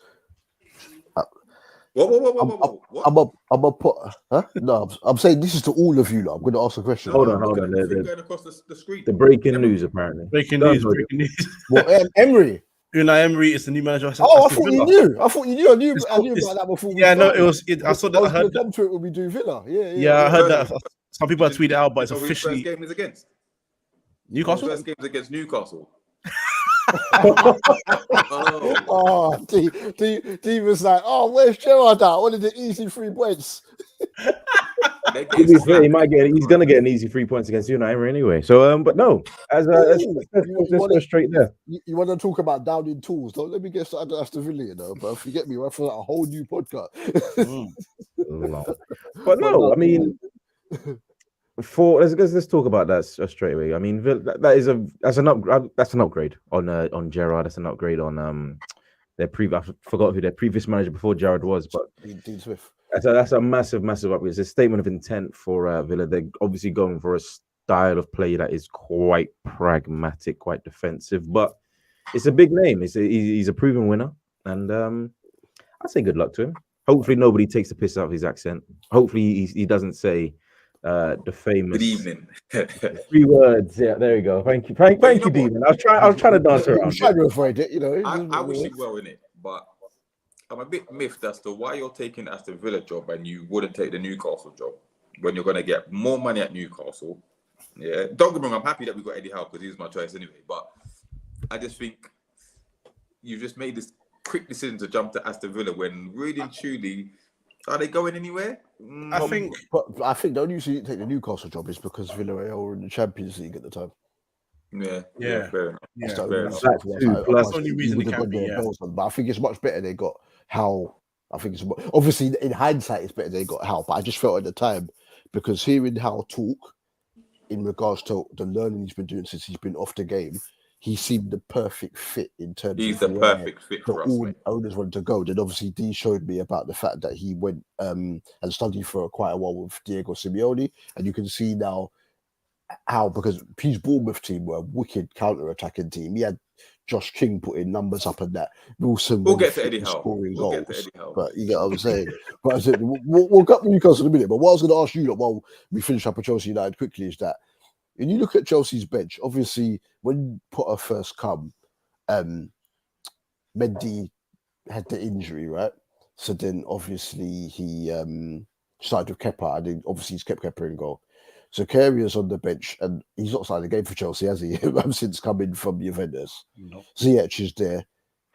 What? I'm gonna put. Huh? No, I'm saying this is to all of you lot. I'm going to ask a question. Hold on. Going across the screen. The breaking news, apparently. Breaking news. What, Emery? Unai Emery is the new manager. I thought you knew. I knew about that before. Yeah, no, it was. I saw that. I heard come to it when we do Villa. Yeah, I heard that. Some people have tweeted out, but it's officially. First game is against Newcastle. First game is against Newcastle. D was like, where's Gerrard at? I wanted the easy 3 points. To be fair, he's gonna get an easy 3 points against United anyway. So but no, let's go straight there. You want to talk about downing tools? Don't let me get started at Aston Villa, but if you get me, we're for a whole new podcast. But no, I mean, let's talk about that straight away. I mean, that's an upgrade on Gerrard. That's an upgrade on their previous. I forgot who their previous manager before Gerrard was, but Dean Smith. That's a massive upgrade. It's a statement of intent for Villa. They're obviously going for a style of play that is quite pragmatic, quite defensive, but it's a big name. He's a proven winner, and I say good luck to him. Hopefully, nobody takes the piss out of his accent. Hopefully, he doesn't say the famous good evening. 3 words. Yeah, there you go. Thank you, D-Man. I was trying to dance around. I'm trying to avoid it. You know, I wish you well in it, but I'm a bit miffed as to why you're taking the Aston Villa job and you wouldn't take the Newcastle job when you're going to get more money at Newcastle. Yeah, don't get me wrong. I'm happy that we got Eddie Howe because he was my choice anyway. But I just think you just made this quick decision to jump to Aston Villa when really and truly, are they going anywhere? I think the only reason you take the Newcastle job is because Villarreal were in the Champions League at the time. Yeah, fair enough. That's the only reason they can be. But I think it's much better they got Howe. I think it's obviously in hindsight it's better they got Howe. But I just felt at the time because hearing Howe talk in regards to the learning he's been doing since he's been off the game, he seemed the perfect fit in terms he's of the perfect fit for us. All owners wanted to go. Then obviously D showed me about the fact that he went and studied for quite a while with Diego Simeone, and you can see now how, because his Bournemouth team were a wicked counter-attacking team. He had Josh King putting numbers up and that. Wilson we'll get to Eddie Howe. Scoring goals. But you get what I'm saying. But I said, we'll get Newcastle in a minute. But what I was going to ask you, while we finish up with Chelsea United quickly, is that when you look at Chelsea's bench, obviously when Potter first come, Mendy had the injury, right? So then obviously he started with Kepa, and then obviously he's kept Kepa in goal. So Carrier's on the bench, and he's not started the game for Chelsea, has he? Since coming from Juventus. No. Ziyech is there.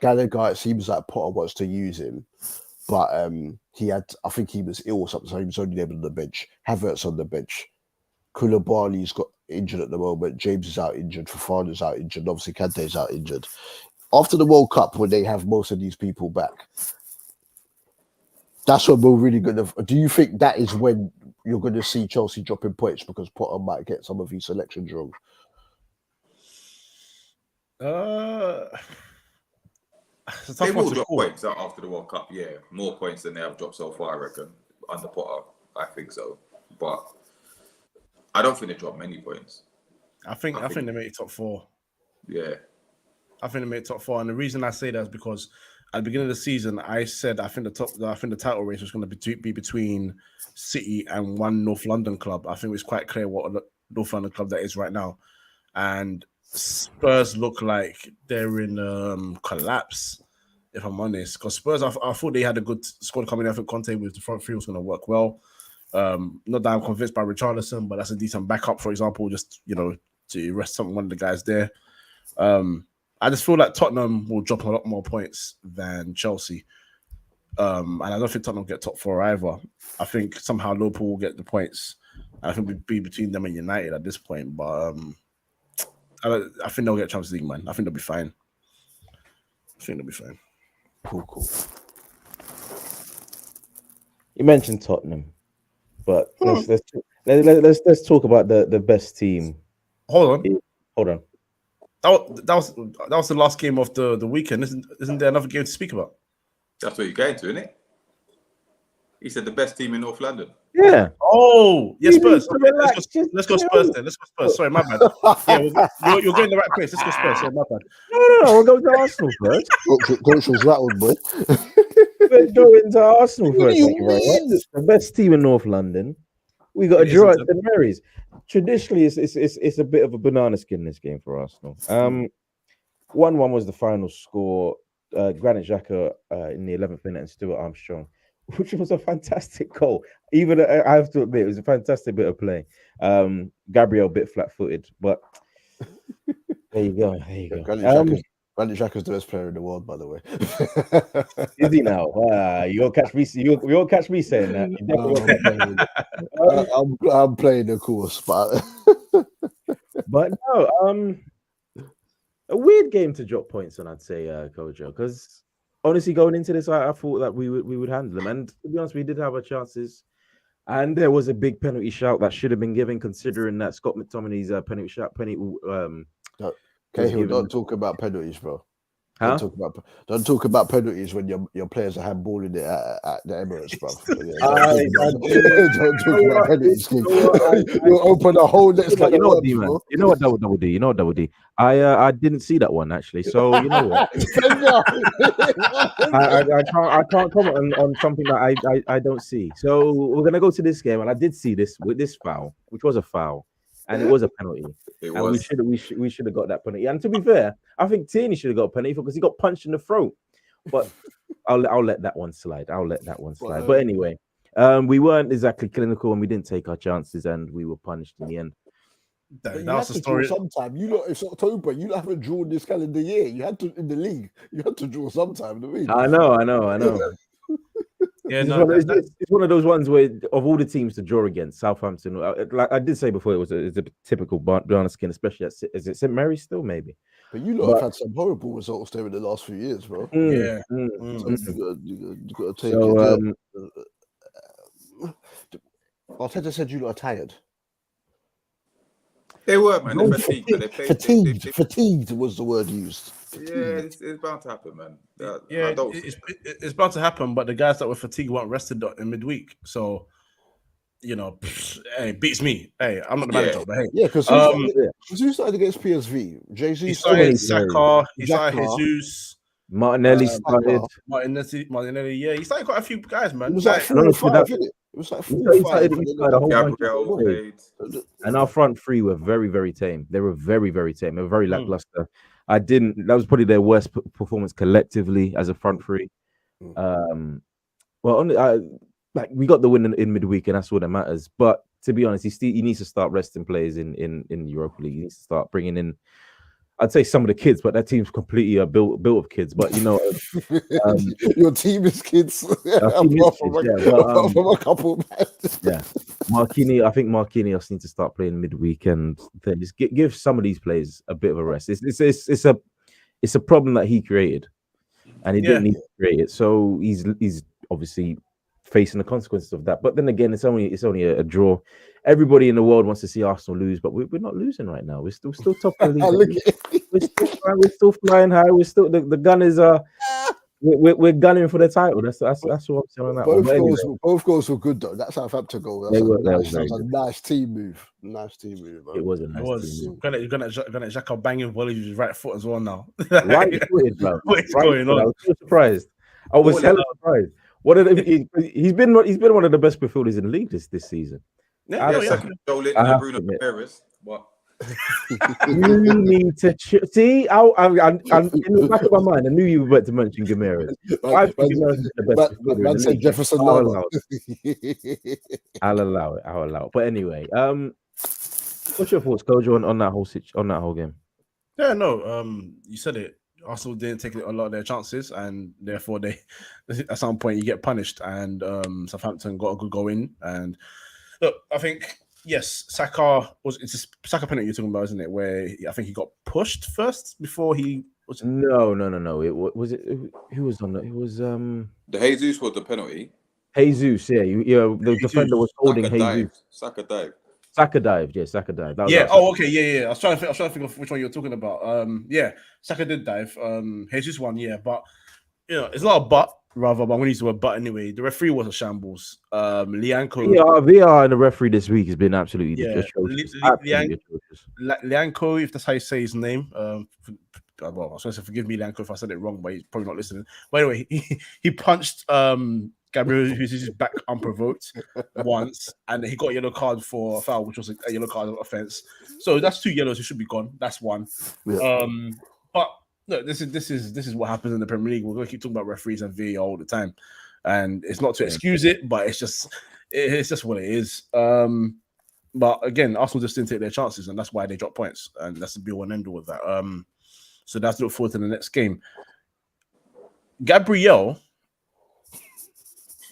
Gallagher, it seems like Potter wants to use him, but I think he was ill or something, so he was only able on the bench. Havertz on the bench. Koulibaly's got injured at the moment. James is out injured. Fofana's out injured. Obviously, Kante's out injured. After the World Cup, when they have most of these people back, that's when we're really going to... Do you think that is when you're going to see Chelsea dropping points because Potter might get some of his selections wrong? They will drop points after the World Cup, yeah. More points than they have dropped so far, I reckon. Under Potter, I think so. But I don't think they drop many points. I think they made top 4. Yeah. I think they made top 4. And the reason I say that is because at the beginning of the season, I said I think the title race was going to be between City and one North London club. I think it's quite clear what North London club that is right now. And Spurs look like they're in collapse, if I'm honest. Because Spurs, I thought they had a good squad coming in. I think Conte with the front three was going to work well. Not that I'm convinced by Richarlison, but that's a decent backup, for example, just, to rest one of the guys there. I just feel like Tottenham will drop a lot more points than Chelsea. And I don't think Tottenham will get top 4 either. I think somehow Liverpool will get the points. I think we'd be between them and United at this point. But I think they'll get Champions League, man. I think they'll be fine. Cool. You mentioned Tottenham, but let's talk about the best team. Hold on. That was the last game of the weekend. Isn't there another game to speak about? That's what you're going to, isn't it? He said the best team in North London. Yeah. Oh, yes, Spurs. Okay, let's go Spurs then. Let's go Spurs. Sorry, my bad. Yeah, you're going the right place. Let's go Spurs. Sorry, my bad. No, we'll go to Arsenal first. Coach was rattled, boy. We're going to Arsenal first. The best team in North London. We got a draw at St Mary's. Traditionally, it's a bit of a banana skin this game for Arsenal. 1-1 was the final score. Granit Xhaka in the 11th minute and Stuart Armstrong, which was a fantastic goal. Even I have to admit, it was a fantastic bit of play. Gabriel a bit flat-footed, but there you go. Granit Xhaka's the best player in the world, by the way. Is he now? You won't catch me. You won't catch me saying that. I'm playing the course, but no. A weird game to drop points on, I'd say, Kojo, because honestly, going into this, I thought that we would handle them, and to be honest, we did have our chances, and there was a big penalty shout that should have been given, considering that Scott McTominay's penalty shout. Cahill, don't talk about penalties, bro. Huh? Don't talk about penalties when your players are handballing it at the Emirates, bro. Don't talk about penalties. You'll open a whole next. You know what, D-Man? You know what, Double D? You know what, Double D? I didn't see that one actually. So you know what? I can't comment on something that I don't see. So we're gonna go to this game, and I did see this with this foul, which was a foul. And it was a penalty. We should have got that penalty. And to be fair, I think Tierney should have got a penalty because he got punched in the throat. But I'll let that one slide. But anyway, we weren't exactly clinical and we didn't take our chances and we were punished in the end. That was the story. Sometime it's October. You haven't drawn this calendar year. You had to in the league. You had to draw sometime. I know. Yeah, it's one of those ones where of all the teams to draw against, Southampton, like I did say before, it's a typical banana skin, especially is it St Mary's still maybe. But you lot have had some horrible results there in the last few years, bro. So you got to take it. Arteta said you lot are tired. They were, man. They're fatigued. Fatigued was the word used. Yeah, it's bound to happen, man. It's bound to happen. But the guys that were fatigued weren't rested in midweek, so hey, beats me. Hey, I'm not the manager, but hey, yeah, because who started against PSV? Jay-Z started Saka. He started Jesus. Martinelli started. Martinelli, yeah, he started quite a few guys, man. It was like 4 or 5, isn't it? It was like 4 or 5. And our front three were very, very tame. They were very, very tame. They were very lackluster. That was probably their worst performance collectively as a front three. We got the win in midweek, and that's all that matters. But to be honest, he needs to start resting players in Europa League. He needs to start bringing in, I'd say, some of the kids, but that team's completely built of kids. But your team is kids. Apart from a couple. Yeah, Marquinhos. I think Marquinhos needs to start playing midweek and then just give some of these players a bit of a rest. It's a problem that he created, and he didn't need to create it. So he's obviously facing the consequences of that. But then again, it's only a draw. Everybody in the world wants to see Arsenal lose, but we're not losing right now. We're still top of the league. We're still flying high. We're still the Gunners are. We're gunning for the title. That's what I'm saying on that. Both goals were good though. That Southampton goal. That was a nice team move. Nice team move. Man. It was a nice team move. You're gonna Xhaka banging volleys with his right foot as well now. Right-footed, bro. What's going on? I was so surprised. I was hella surprised. He's been one of the best midfielders in the league this season. Bruno Perez. What? You need to see. I'm in the back of my mind. I knew you were about to mention Gimenez. Man said Jefferson. I'll allow it. But anyway, what's your thoughts, Kojo, on that whole game? Yeah, no. You said it. Arsenal didn't take a lot of their chances, and therefore they, at some point, you get punished. And Southampton got a good go in. And look, I think yes, it's a Saka penalty you're talking about, isn't it? Where I think he got pushed first before he was. No. It was it. Who was on that? It was The Jesus was the penalty. Jesus. Yeah, the defender was holding Jesus. Saka dive. Saka dived. Yeah, Saka dived. Yeah. Oh, okay. Yeah. I was trying to think of which one you're talking about. Yeah, Saka did dive. Jesus won. Yeah, but it's not a but. Rather, but I'm going to use the word but anyway. The referee was a shambles. Lianco. VR and the referee this week has been absolutely atrocious. Lianco, if that's how you say his name. Well, I was supposed to forgive me, Lianco, if I said it wrong, but he's probably not listening. But anyway, he punched Gabriel Jesus back unprovoked once, and he got a yellow card for a foul, which was a yellow card offense. So that's 2 yellows. It should be gone. That's one. Yeah. But no, this is what happens in the Premier League. We're going to keep talking about referees and VAR all the time, and it's not to excuse it, but it's just what it is. But again, Arsenal just didn't take their chances, and that's why they dropped points, and that's the be all and end all with that. So that's look forward to the next game. Gabriel,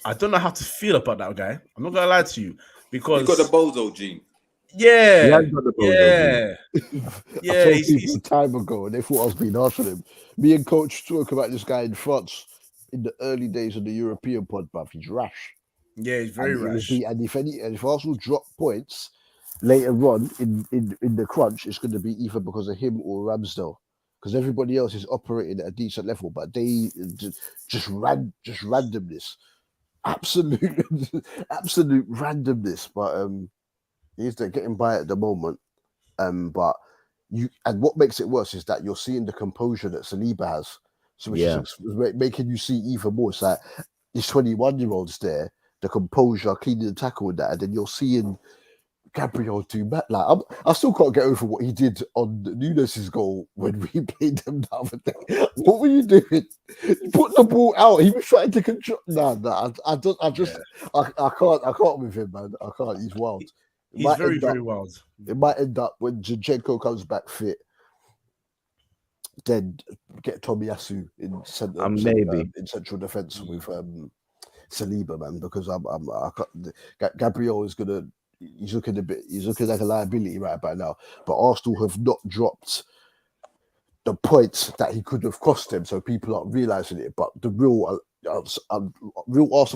I don't know how to feel about that guy. I'm not gonna lie to you because he's got the bozo gene. Yeah, I told people time ago, and they thought I was being harsh on him. Me and Coach spoke about this guy in France in the early days of the European pod, but he's rash. Yeah, he's very rash. And if Arsenal drop points later on in the crunch, it's going to be either because of him or Ramsdale, because everybody else is operating at a decent level, but they just randomness, absolute randomness. But they're getting by at the moment. But what makes it worse is that you're seeing the composure that Saliba has, so which is making you see even more. It's like these 21-year-olds there, the composure, cleaning the tackle and that, and then you're seeing Gabriel do that. Like I still can't get over what he did on Nunes' goal when we played them the other day. What were you doing? You put the ball out. He was trying to control. I can't with him, man. I can't. He's wild. He's very wild. It might end up when Zinchenko comes back fit, then get Tomiyasu in central defense with Saliba, man, because Gabriel is gonna. He's looking like a liability right about now. But Arsenal have not dropped the points that he could have cost them, so people aren't realizing it. But the real Arsenal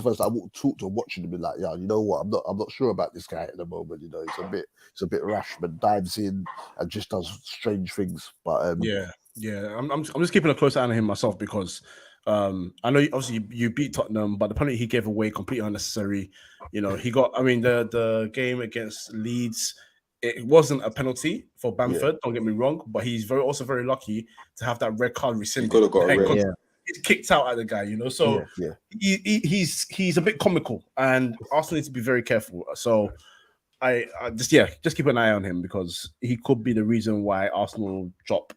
fans that I won't talk to watching them be like, yeah, you know what? I'm not sure about this guy at the moment. You know, it's a bit rash, but dives in and just does strange things. But I'm just keeping a close eye on him myself because I know obviously you beat Tottenham, but the penalty he gave away completely unnecessary. You know, the game against Leeds, it wasn't a penalty for Bamford. Don't get me wrong, but he's also very lucky to have that red card rescinded. He could have got a red. He's kicked out at the guy, you know. So he's a bit comical, and Arsenal needs to be very careful. So I just keep an eye on him because he could be the reason why Arsenal drop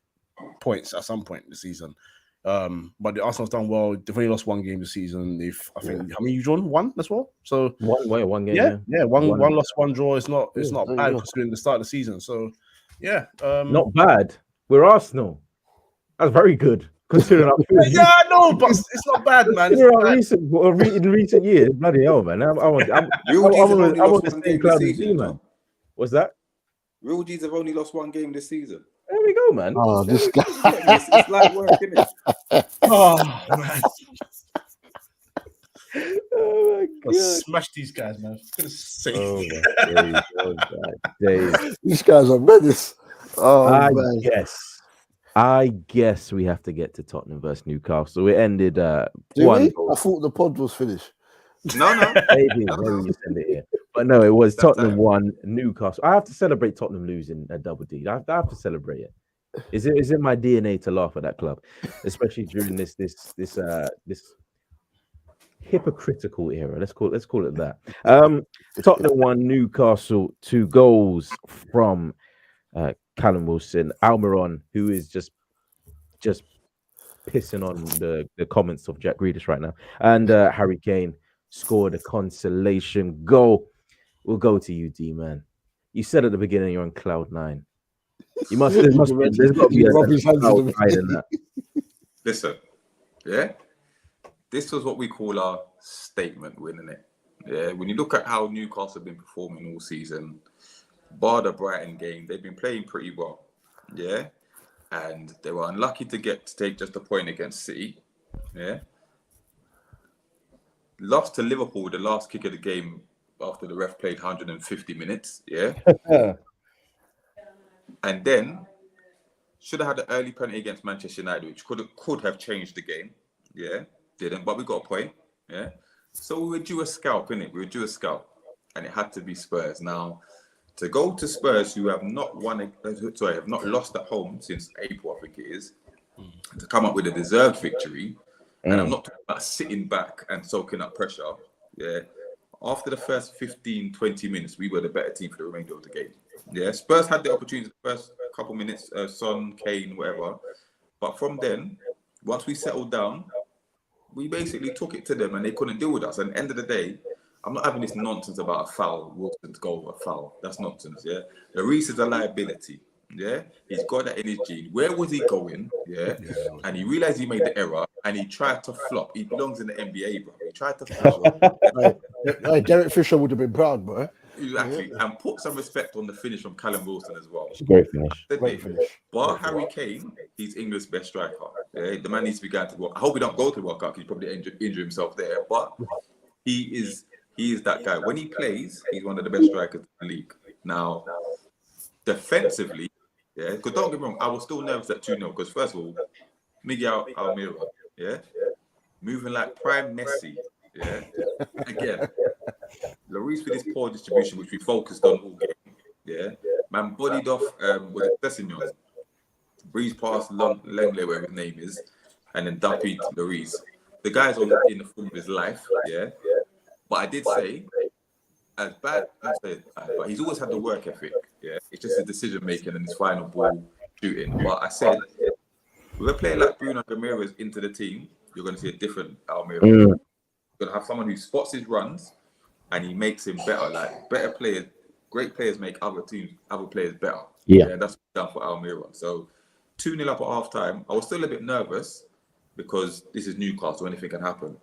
points at some point this season. But the Arsenal's done well. They've only lost one game this season. How many you drawn? One as well. So one game. One loss, one draw. It's not bad considering the start of the season. So not bad. We're Arsenal. That's very good considering our I know, but it's not bad, man. In recent years, bloody hell, man. I'm on the same cloud as you, man. What's that? Real G's have only lost one game this season. There we go, man. Oh, this guy. It's like work, isn't it? Oh, man. Oh, my God. Smash these guys, man. For goodness sake. Oh, my days. These guys are menace. I guess we have to get to Tottenham versus Newcastle. It ended 1-0. I thought the pod was finished. No. Maybe you send it here. But no, it was Tottenham 1, Newcastle. I have to celebrate Tottenham losing a double D. I have to celebrate it. Is in my DNA to laugh at that club, especially during this hypocritical era. Let's call it that. Tottenham 1, Newcastle 2 goals from Callum Wilson, Almiron, who is just pissing on the comments of Jack Grealish right now, and Harry Kane scored a consolation goal. We'll go to you, D-Man. You said at the beginning you're on cloud 9. You must. There's got to be a Rub his hands in the higher than that. Listen, yeah, this was what we call our statement win, innit? Yeah, when you look at how Newcastle have been performing all season, bar the Brighton game, they've been playing pretty well. Yeah, and they were unlucky to take just a point against City. Yeah, lost to Liverpool the last kick of the game after the ref played 150 minutes. Yeah, and then should have had an early penalty against Manchester United, which could have changed the game. Yeah, didn't, but we got a point. Yeah, so we were due a scalp, innit? We were due a scalp, and it had to be Spurs. Now, to go to Spurs, who have not lost at home since April, I think it is, to come up with a deserved victory, and I'm not talking about sitting back and soaking up pressure. Yeah, after the first 15, 20 minutes, we were the better team for the remainder of the game. Yeah, Spurs had the opportunity the first couple minutes, Son, Kane, whatever. But from then, once we settled down, we basically took it to them and they couldn't deal with us. And at the end of the day, I'm not having this nonsense about a foul, Wilson's goal, a foul. That's nonsense, yeah? Reece is a liability, yeah? He's got that in his gene. Where was he going, yeah? And he realised he made the error and he tried to flop. He belongs in the NBA, bro. He tried to flop. Derek Fisher would have been proud, bro. Exactly, and put some respect on the finish from Callum Wilson as well. It's a great finish. But Harry Kane, he's England's best striker. Yeah? The man needs to be going to work. I hope he don't go to the World Cup. He'd probably injure himself there. But he is that guy. When he plays, he's one of the best strikers in the league. Now, defensively, yeah, because don't get me wrong, I was still nervous at 2-0 because first of all, Miggy Almira, yeah, moving like prime Messi, yeah. Again, Lloris with his poor distribution, which we focused on all game, yeah. Man bodied off with Sessignon, breezed past Langley, whatever his name is, and then dumpied Lloris. The guy's in the form of his life, yeah. But I did say, as bad as but he's always had the work ethic, yeah. It's just his decision making and his final ball shooting. But I said, with a player like Bruno Ramirez into the team, you're going to see a different Almira. You're going to have someone who spots his runs and he makes him better. Like better players, great players make other players better. Yeah, and that's what done for Almira. So 2-0 up at half time. I was still a bit nervous because this is Newcastle, anything can happen.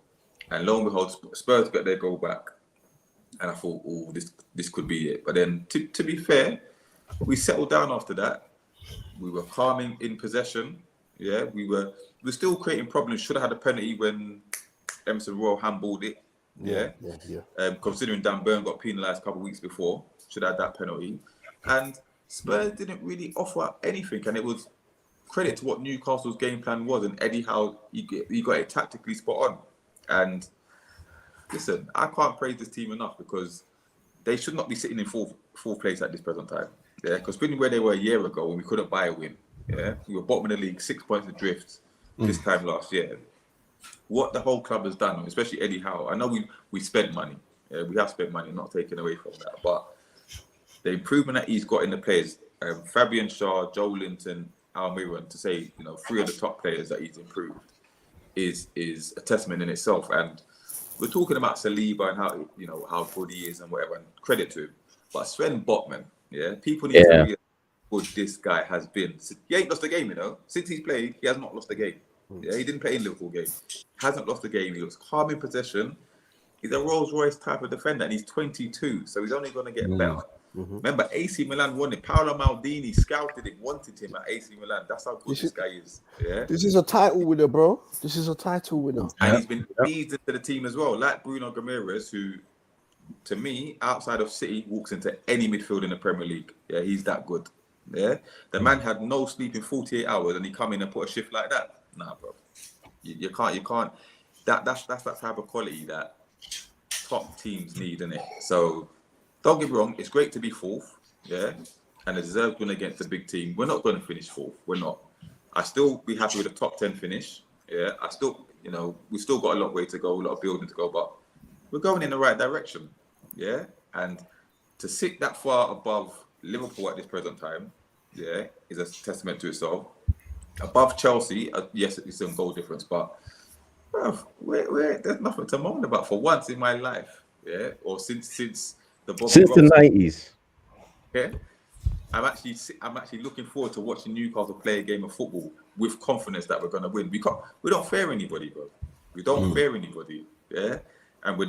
And lo and behold, Spurs get their goal back. And I thought, oh, this could be it. But then, to be fair, we settled down after that. We were calming in possession. Yeah, we were still creating problems. Should have had a penalty when Emerson Royal handballed it. Yeah. Considering Dan Burn got penalised a couple of weeks before, should have had that penalty. And Spurs didn't really offer anything. And it was credit to what Newcastle's game plan was. And Eddie Howe, he got it tactically spot on. And listen, I can't praise this team enough because they should not be sitting in fourth place at this present time. Yeah, because being where they were a year ago when we couldn't buy a win, yeah, we were bottom of the league, 6 points adrift this time last year. What the whole club has done, especially Eddie Howe, I know we spent money. Yeah, we have spent money, not taken away from that. But the improvement that he's got in the players, Fabian Shaw, Joe Linton, Almiron, to say, 3 of the top players that he's improved is a testament in itself. And we're talking about Saliba and how good he is and whatever, and credit to him. But Sven Botman, yeah, people need to realize how good this guy has been. He ain't lost a game, Since he's played, he has not lost a game. Yeah, he didn't play in Liverpool game. Hasn't lost a game. He looks calm in possession. He's a Rolls Royce type of defender, and he's 22, so he's only going to get better. Remember, AC Milan won it. Paolo Maldini scouted him, wanted him at AC Milan. That's how good this guy is. Yeah, this is a title winner, bro. This is a title winner, and he's been eased into the team as well. Like Bruno Ramirez, who, to me, outside of City, walks into any midfield in the Premier League. Yeah, he's that good. Yeah, the man had no sleep in 48 hours, and he come in and put a shift like that. Nah, bro, you can't. That's that type of quality that top teams need, innit? So. Don't get me wrong, it's great to be fourth, yeah, and a deserved win against a big team. We're not going to finish fourth. We're not. I still be happy with a top 10 finish, yeah. I still, we've still got a lot of way to go, a lot of building to go, but we're going in the right direction, yeah. And to sit that far above Liverpool at this present time, yeah, is a testament to itself. Above Chelsea, yes, it's some goal difference, but bro, there's nothing to moan about for once in my life, yeah, or since the 90s. Okay. I'm actually looking forward to watching Newcastle play a game of football with confidence that we're going to win. We don't fear anybody, bro. We don't fear anybody. Yeah, and we're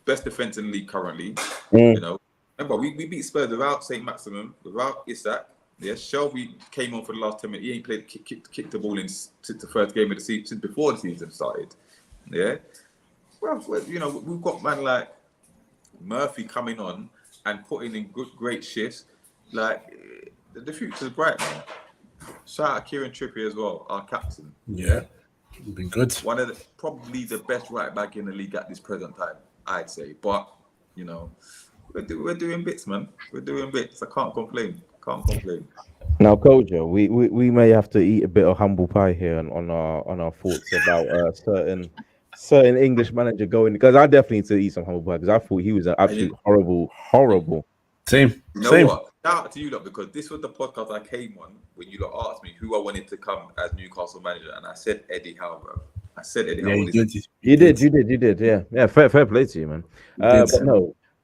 best defense in the league currently. You know, remember we beat Spurs without St. Maximin, without Isak. Yeah, Shelby came on for the last 10 minutes. He ain't played kicked the ball in the first game of the season before the season started. Yeah, well, you know, we've got man like Murphy coming on and putting in great shifts. Like the future's bright, man. Shout out Kieran Trippier as well, our captain. Yeah, been good. One of probably the best right back in the league at this present time, I'd say. But you know, we're doing bits, man. We're doing bits. I can't complain. Now, Koja, we may have to eat a bit of humble pie here on our thoughts about certain English manager going, because I definitely need to eat some humble pie because I thought he was an absolute horrible. Same. You know what? Shout out to you lot, because this was the podcast I came on when you lot asked me who I wanted to come as Newcastle manager, and I said Eddie Howe, bro. I said Eddie Howe. You did. Yeah. Fair play to you, man.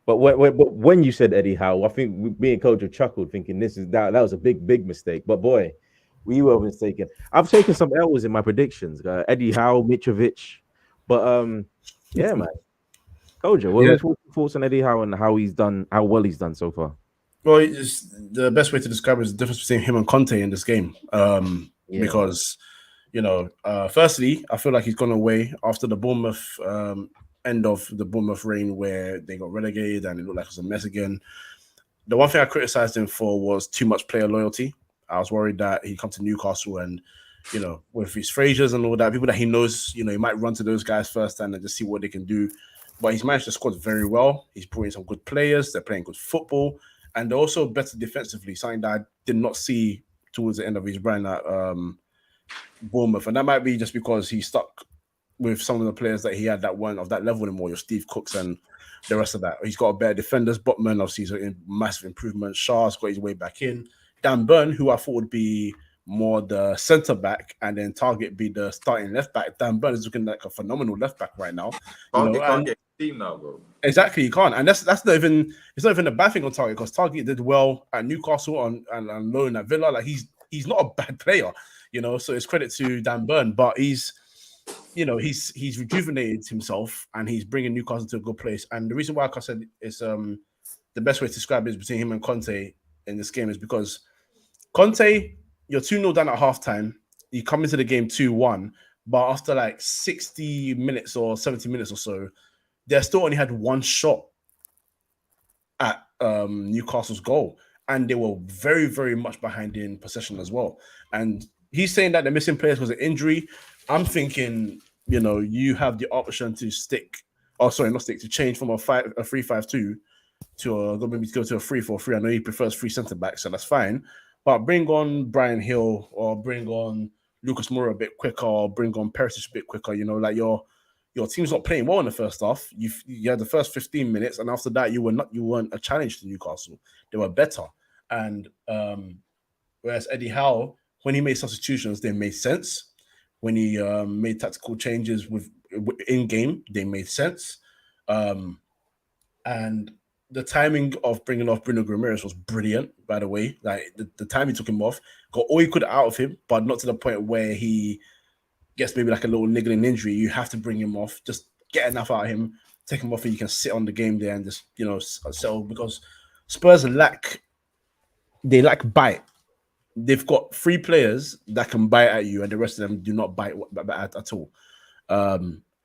But when you said Eddie Howe, I think me and Coach chuckled, thinking that was a big mistake. But boy, we were mistaken. I've taken some L's in my predictions. Eddie Howe, Mitrovic, but yeah, man. Coach, what are your thoughts on Eddie Howe and how well he's done so far? Well, the best way to describe it is the difference between him and Conte in this game. Because, you know, firstly, I feel like he's gone away after the Bournemouth end of the Bournemouth reign where they got relegated and it looked like it was a mess again. The one thing I criticized him for was too much player loyalty. I was worried that he'd come to Newcastle and, you know, with his Frasers and all that, people that he knows, you know, he might run to those guys first and just see what they can do. But he's managed the squad very well. He's brought in some good players. They're playing good football. And they're also better defensively, something that I did not see towards the end of his run at Bournemouth. And that might be just because he stuck with some of the players that he had that weren't of that level anymore, your Steve Cooks and the rest of that. He's got a better defenders. Botman, obviously, is a massive improvement. Shaw's got his way back in. Dan Burn, who I thought would be more the centre-back and then Target be the starting left-back. Dan Burn is looking like a phenomenal left-back right now. Can't get team now, bro. Exactly, you can't, and that's not even a bad thing on Target, because Target did well at Newcastle and loan at Villa. Like he's not a bad player, you know. So it's credit to Dan Burn, but he's rejuvenated himself and he's bringing Newcastle to a good place. And the reason why, like I said, is the best way to describe it is between him and Conte in this game is because Conte, you're 2-0 down at halftime. You come into the game 2-1, but after like 60 minutes or 70 minutes or so, they still only had one shot at Newcastle's goal. And they were very, very much behind in possession as well. And he's saying that the missing players was an injury. I'm thinking, you know, you have the option to to change from a 3-5-2 to maybe go to a 3-4-3. I know he prefers 3 centre-backs, so that's fine. But bring on Brian Hill or bring on Lucas Moura a bit quicker or bring on Perisic a bit quicker. You know, like your team's not playing well in the first half. You had the first 15 minutes, and after that, you weren't a challenge to Newcastle. They were better. And whereas Eddie Howe, when he made substitutions, they made sense. When he made tactical changes in game, they made sense. And the timing of bringing off Bruno Guimaraes was brilliant, by the way. Like the time he took him off, got all he could out of him, but not to the point where he gets maybe like a little niggling injury. You have to bring him off, just get enough out of him, take him off, and you can sit on the game there and just, you know, settle, because Spurs lack bite. They've got 3 players that can bite at you, and the rest of them do not bite at all.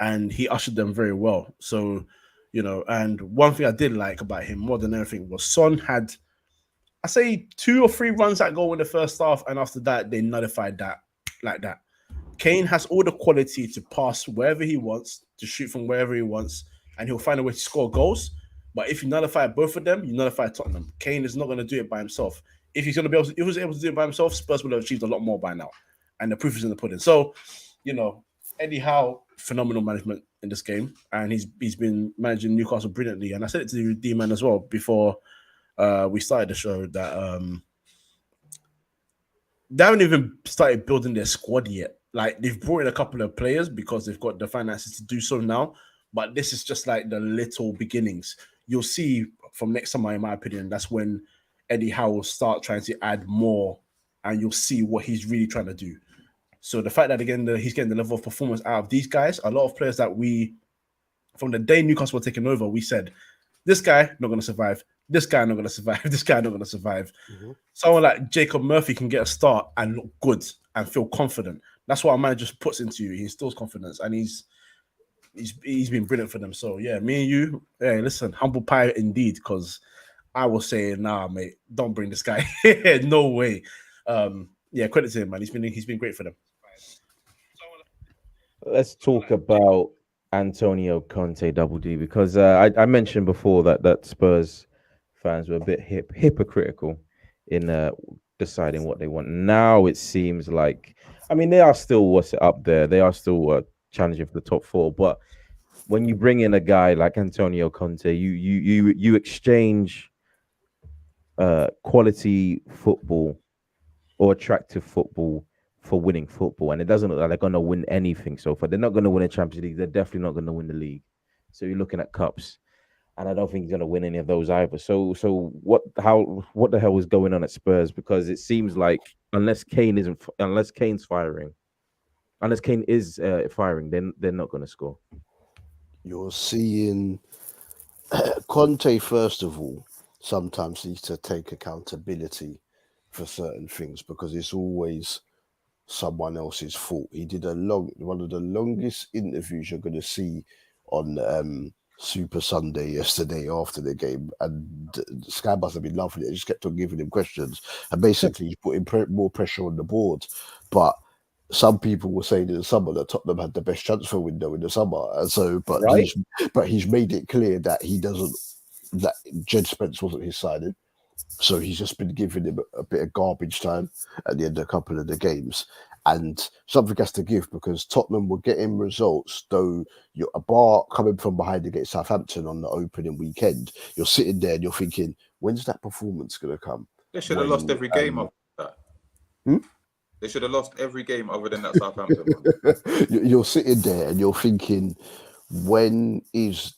And he ushered them very well. So, you know, and one thing I did like about him more than anything was Son had, I say, 2 or 3 runs that goal in the first half, and after that, they nullified that like that. Kane has all the quality to pass wherever he wants, to shoot from wherever he wants, and he'll find a way to score goals. But if you nullify both of them, you nullify Tottenham. Kane is not going to do it by himself. If he was able to do it by himself, Spurs would have achieved a lot more by now. And the proof is in the pudding. So, you know, Eddie Howe, phenomenal management in this game. And he's been managing Newcastle brilliantly. And I said it to D-Man as well before we started the show that they haven't even started building their squad yet. Like, they've brought in a couple of players because they've got the finances to do so now. But this is just like the little beginnings. You'll see from next summer, in my opinion, that's when Eddie Howe will start trying to add more, and you'll see what he's really trying to do. So the fact that again he's getting the level of performance out of these guys, a lot of players that we, from the day Newcastle were taking over, we said, this guy not going to survive. This guy not going to survive. This guy not going to survive. Mm-hmm. Someone like Jacob Murphy can get a start and look good and feel confident. That's what our manager just puts into you. He instills confidence, and he's been brilliant for them. So yeah, me and you, hey, listen, humble pie indeed, because I was saying, nah, mate, don't bring this guy. No way. Yeah, credit to him, man. He's been great for them. Let's talk about Antonio Conte, Double D, because I mentioned before that Spurs fans were a bit hypocritical in deciding what they want. Now it seems like, I mean, they are still up there. They are still challenging for the top 4. But when you bring in a guy like Antonio Conte, you exchange quality football or attractive football for winning football, and it doesn't look like they're going to win anything so far. They're not going to win a Champions League. They're definitely not going to win the league. So you're looking at cups, and I don't think he's going to win any of those either. So what the hell is going on at Spurs? Because it seems like unless Kane is firing, then they're not going to score. You're seeing Conte, first of all, sometimes needs to take accountability for certain things, because it's always someone else's fault. He did one of the longest interviews you're going to see on Super Sunday yesterday after the game, and Sky must have been loving it. He just kept on giving him questions, and basically he's putting more pressure on the board. But some people were saying in the summer that Tottenham had the best transfer window in the summer, and so he's made it clear that that Jed Spence wasn't his signing. So he's just been giving him a bit of garbage time at the end of a couple of the games. And something has to give, because Tottenham were getting results, though you're a bar coming from behind against Southampton on the opening weekend. You're sitting there and you're thinking, when's that performance going to come? They should have lost every game of that. They should have lost every game other than that Southampton one. You're sitting there and you're thinking, when is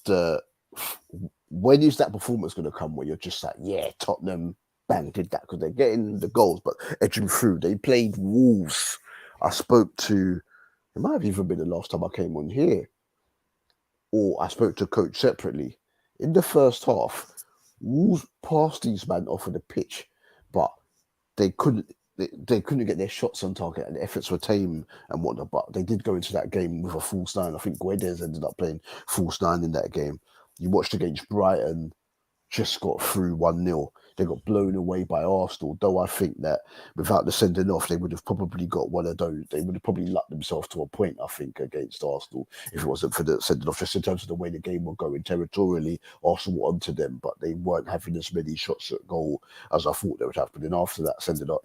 that performance going to come where you're just like, yeah, Tottenham, bang, did that, because they're getting the goals, but edging through. They played Wolves. I spoke to, it might have even been the last time I came on here, or I spoke to coach separately. In the first half, Wolves passed these men off of the pitch, but they couldn't get their shots on target, and the efforts were tame and whatnot. But they did go into that game with a false 9. I think Guedes ended up playing false 9 in that game. You watched against Brighton, just got through 1-0. They got blown away by Arsenal, though I think that without the sending off, they would have probably got one of those. They would have probably lucked themselves to a point, I think, against Arsenal, if it wasn't for the sending off, just in terms of the way the game were going territorially. Arsenal were onto them, but they weren't having as many shots at goal as I thought they would have. But then after that sending off,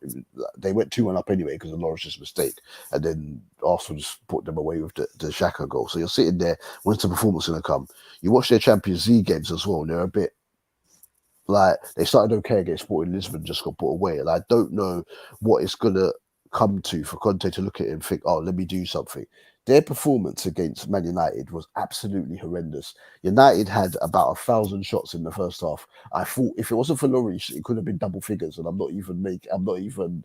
they went 2-1 up anyway because of Norris's mistake. And then Arsenal just put them away with the Xhaka goal. So you're sitting there, when's the performance going to come? You watch their Champions League games as well, and they're a bit, like, they started okay against Sporting Lisbon, just got put away. And I don't know what it's going to come to for Conte to look at it and think, oh, let me do something. Their performance against Man United was absolutely horrendous. United had about 1,000 shots in the first half. I thought if it wasn't for Lloris, it could have been double figures. And I'm not even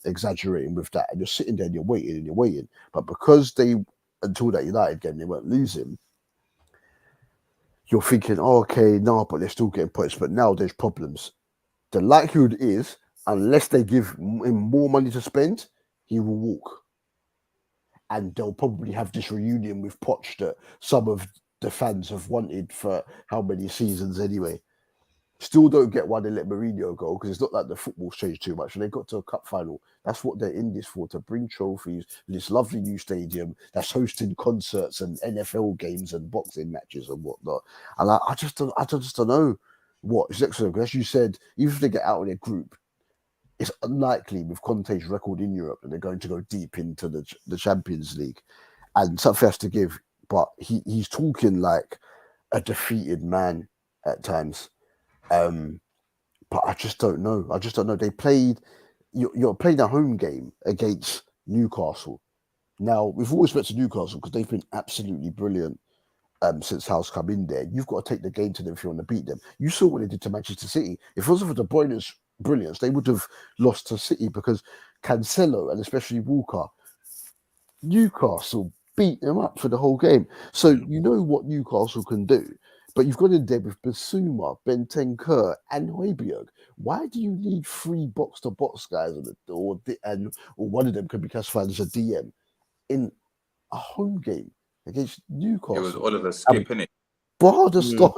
exaggerating with that. And you're sitting there and you're waiting. But because until that United game, they weren't losing, you're thinking, oh, okay, no, but they're still getting points. But now there's problems. The likelihood is, unless they give him more money to spend, he will walk. And they'll probably have this reunion with Poch that some of the fans have wanted for how many seasons anyway. Still don't get why they let Mourinho go, because it's not like the football's changed too much. And they got to a cup final. That's what they're in this for, to bring trophies, this lovely new stadium that's hosting concerts and NFL games and boxing matches and whatnot. And I just don't know what is next to them. As you said, even if they get out of their group, it's unlikely with Conte's record in Europe that they're going to go deep into the Champions League. And something has to give. But he's talking like a defeated man at times. But I just don't know. They played. You're playing a home game against Newcastle. Now, we've always met to Newcastle because they've been absolutely brilliant since House come in there. You've got to take the game to them if you want to beat them. You saw what they did to Manchester City. If it wasn't for the brilliance, they would have lost to City because Cancelo and especially Walker, Newcastle beat them up for the whole game. So you know what Newcastle can do. But you've got in there with Basuma, Bentancur, and Højbjerg. Why do you need 3 box-to-box guys or one of them could be classified as a DM in a home game against Newcastle? It was Oliver Skip, innit? Barda stop.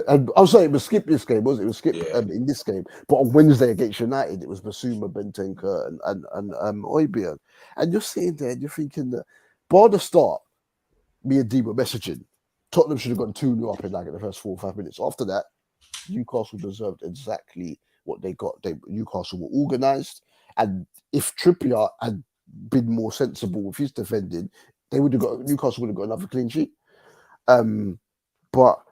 And I'm sorry, it was Skip this game, wasn't it? It was Skip in this game. But on Wednesday against United, it was Basuma, Bentancur, and Højbjerg. And you're sitting there and you're thinking that Barda start, me and D were messaging. Tottenham should have gone 2-0 up in the first 4 or 5 minutes. After that, Newcastle deserved exactly what they got. Newcastle were organised, and if Trippier had been more sensible with his defending, Newcastle would have got another clean sheet. But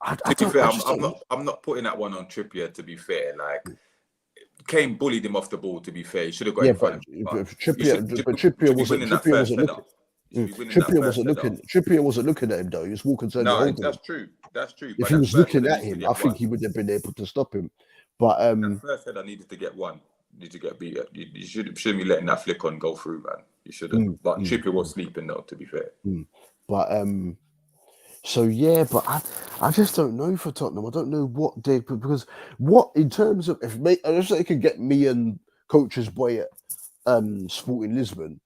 I'm not putting that one on Trippier. To be fair, like Kane bullied him off the ball. To be fair, he should have got in front. Trippier wasn't looking. Trippier wasn't looking at him though. He was more concerned. No, that's true. That's true. If he was looking at him, I think he would have been able to stop him. But that first header needed to get one. Need to get beat. You shouldn't be letting that flick on go through, man. You shouldn't. But Trippier was sleeping though. To be fair. But so yeah, but I just don't know for Tottenham. I don't know what they because what in terms of if they could get me and Coach's boy at Sporting Lisbon.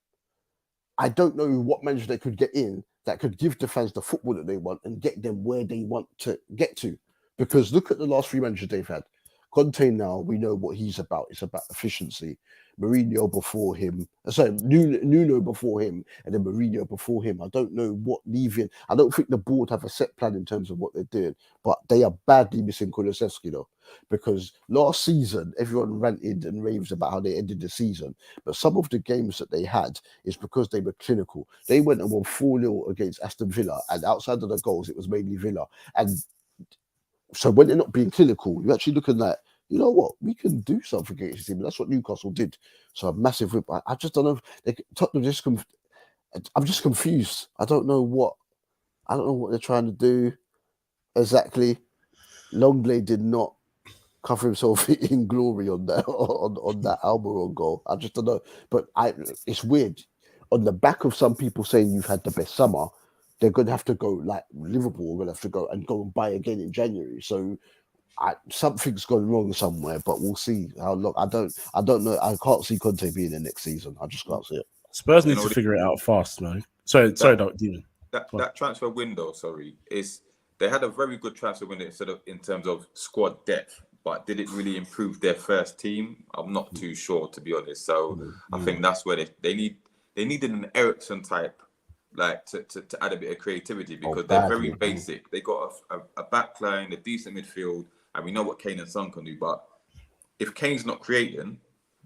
I don't know what manager they could get in that could give the fans the football that they want and get them where they want to get to. Because look at the last 3 managers they've had. Conte now, we know what he's about. It's about efficiency. Mourinho before him. Sorry, Nuno before him, and then Mourinho before him. I don't know what leaving. I don't think the board have a set plan in terms of what they're doing, but they are badly missing Kulusevski though, because last season everyone ranted and raves about how they ended the season, but some of the games that they had is because they were clinical. They went and won 4-0 against Aston Villa, and outside of the goals, it was mainly Villa. And so when they're not being clinical, you're actually looking at, you know what, we can do something against this team. And that's what Newcastle did. So a massive whip. I just don't know. I'm just confused. I don't know what they're trying to do exactly. Longley did not cover himself in glory on that on that Almiron goal. I just don't know. But it's weird. On the back of some people saying you've had the best summer, they're going to have to go like Liverpool. Are going to have to go and buy again in January. So something's gone wrong somewhere, but we'll see how long. I don't know. I can't see Conte being in next season. I just can't see it. Spurs need to figure it out fast, man. Sorry, Demon. That transfer window, is they had a very good transfer window in terms of squad depth, but did it really improve their first team? I'm not too sure, to be honest. So I think that's where they needed an Eriksen type, like to add a bit of creativity, because they're very basic. They got a back line, a decent midfield, and we know what Kane and Son can do. But if Kane's not creating,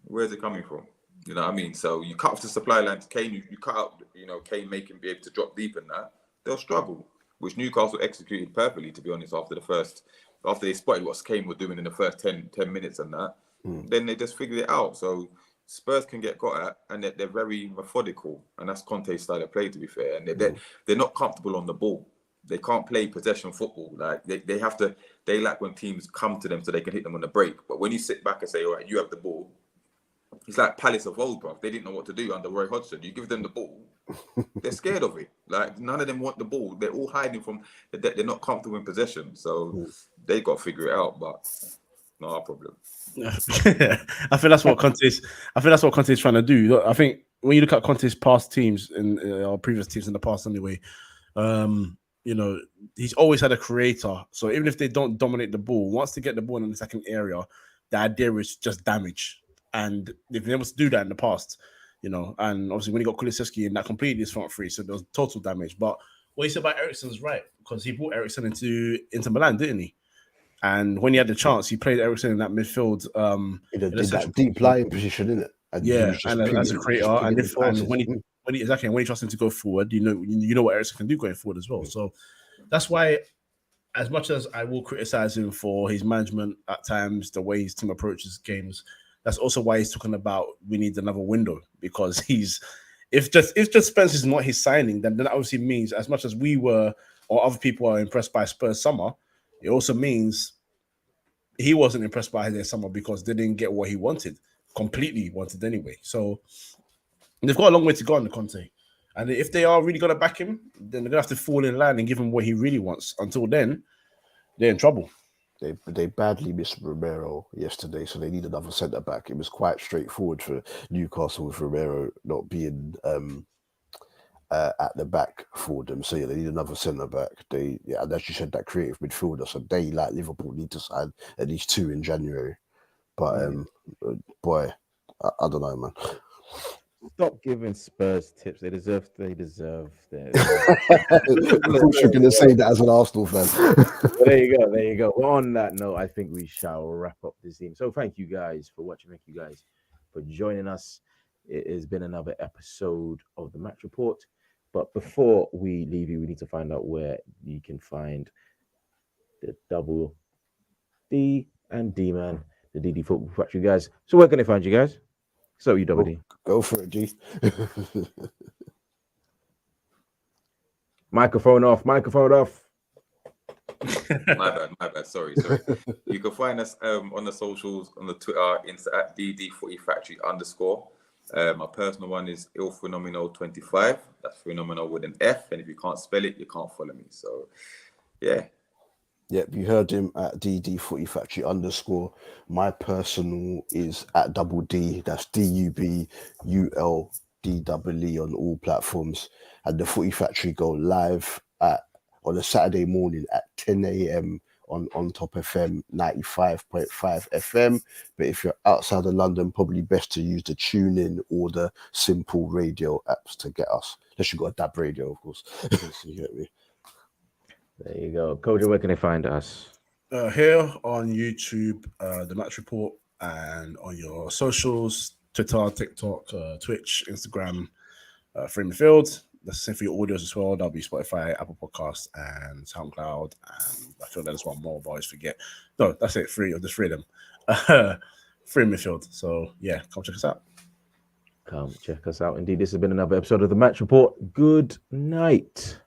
where's it coming from? You know what I mean? So you cut off the supply line to Kane, you cut out, Kane making be able to drop deep in that, they'll struggle, which Newcastle executed perfectly, to be honest, after they spotted what Kane was doing in the first 10 minutes and that, then they just figured it out. So Spurs can get got at, and they're very methodical, and that's Conte's style of play, to be fair. And they're not comfortable on the ball. They can't play possession football. Like they like when teams come to them so they can hit them on the break. But when you sit back and say, all right, you have the ball, it's like Palace of old, bro. They didn't know what to do under Roy Hodgson. You give them the ball, they're scared of it. Like none of them want the ball. They're all hiding from. They're not comfortable in possession, so they got to figure it out. But not our problem. I think that's what Conte's trying to do. I think when you look at Conte's past teams or previous teams in the past, anyway, he's always had a creator. So even if they don't dominate the ball, once they get the ball in the second area, the idea is just damage. And they've been able to do that in the past, and obviously when he got Kulusevski in, that completed his front three, so there was total damage. But what he said about Eriksen's right, because he brought Eriksen into Milan, didn't he? And when he had the chance, he played Eriksen in that midfield. In that deep lying position, isn't it? And as a creator, and when he trusts him to go forward, you know what Eriksen can do going forward as well. So that's why, as much as I will criticize him for his management at times, the way his team approaches games, that's also why he's talking about we need another window, because if just Spence is not his signing, then that obviously means, as much as we were or other people are impressed by Spurs summer, it also means he wasn't impressed by their summer because they didn't get what he completely wanted anyway. So they've got a long way to go on the Conte. And if they are really going to back him, then they're going to have to fall in line and give him what he really wants. Until then, they're in trouble. They badly missed Romero yesterday, so they need another centre back. It was quite straightforward for Newcastle with Romero not being at the back for them. So yeah, they need another centre back. And as you said, that creative midfielder. So they, like Liverpool, need to sign at least 2 in January. But boy, I don't know, man. Stop giving Spurs tips. They deserve their. I thought you were going to say that as an Arsenal fan. Well, there you go. Well, on that note, I think we shall wrap up this team. So thank you guys for watching. Thank you guys for joining us. It has been another episode of the Match Report. But before we leave you, we need to find out where you can find the Dubul Dee and D-Man, the DD Football Factory guys. So where can they find you guys? So you Double D. Go for it, G. Microphone off. My bad. Sorry. You can find us on the socials, on the Twitter, Insta at DD Footy Factory _. My personal one is ilphenomenal25. That's phenomenal with an F. And if you can't spell it, you can't follow me. So, yeah. Yep, you heard him at DD Footy Factory _. My personal is at Dubul D. That's DUBULDEE on all platforms. And the Footy Factory go live on a Saturday morning at 10 a.m. on Top FM 95.5 FM. But if you're outside of London, probably best to use the TuneIn or the Simple Radio apps to get us. Unless you've got a DAB radio, of course. So you get me. There you go. Kojo, where can they find us? Here on YouTube, The Match Report, and on your socials, Twitter, TikTok, Twitch, Instagram, Frame the Field. That's the same for your audios as well. That'll be Spotify, Apple Podcasts, and SoundCloud. And I feel there's one more, but I always forget. No, that's it. There's 3 of them. Frame the Field. So, yeah, come check us out. Come check us out. Indeed, this has been another episode of The Match Report. Good night.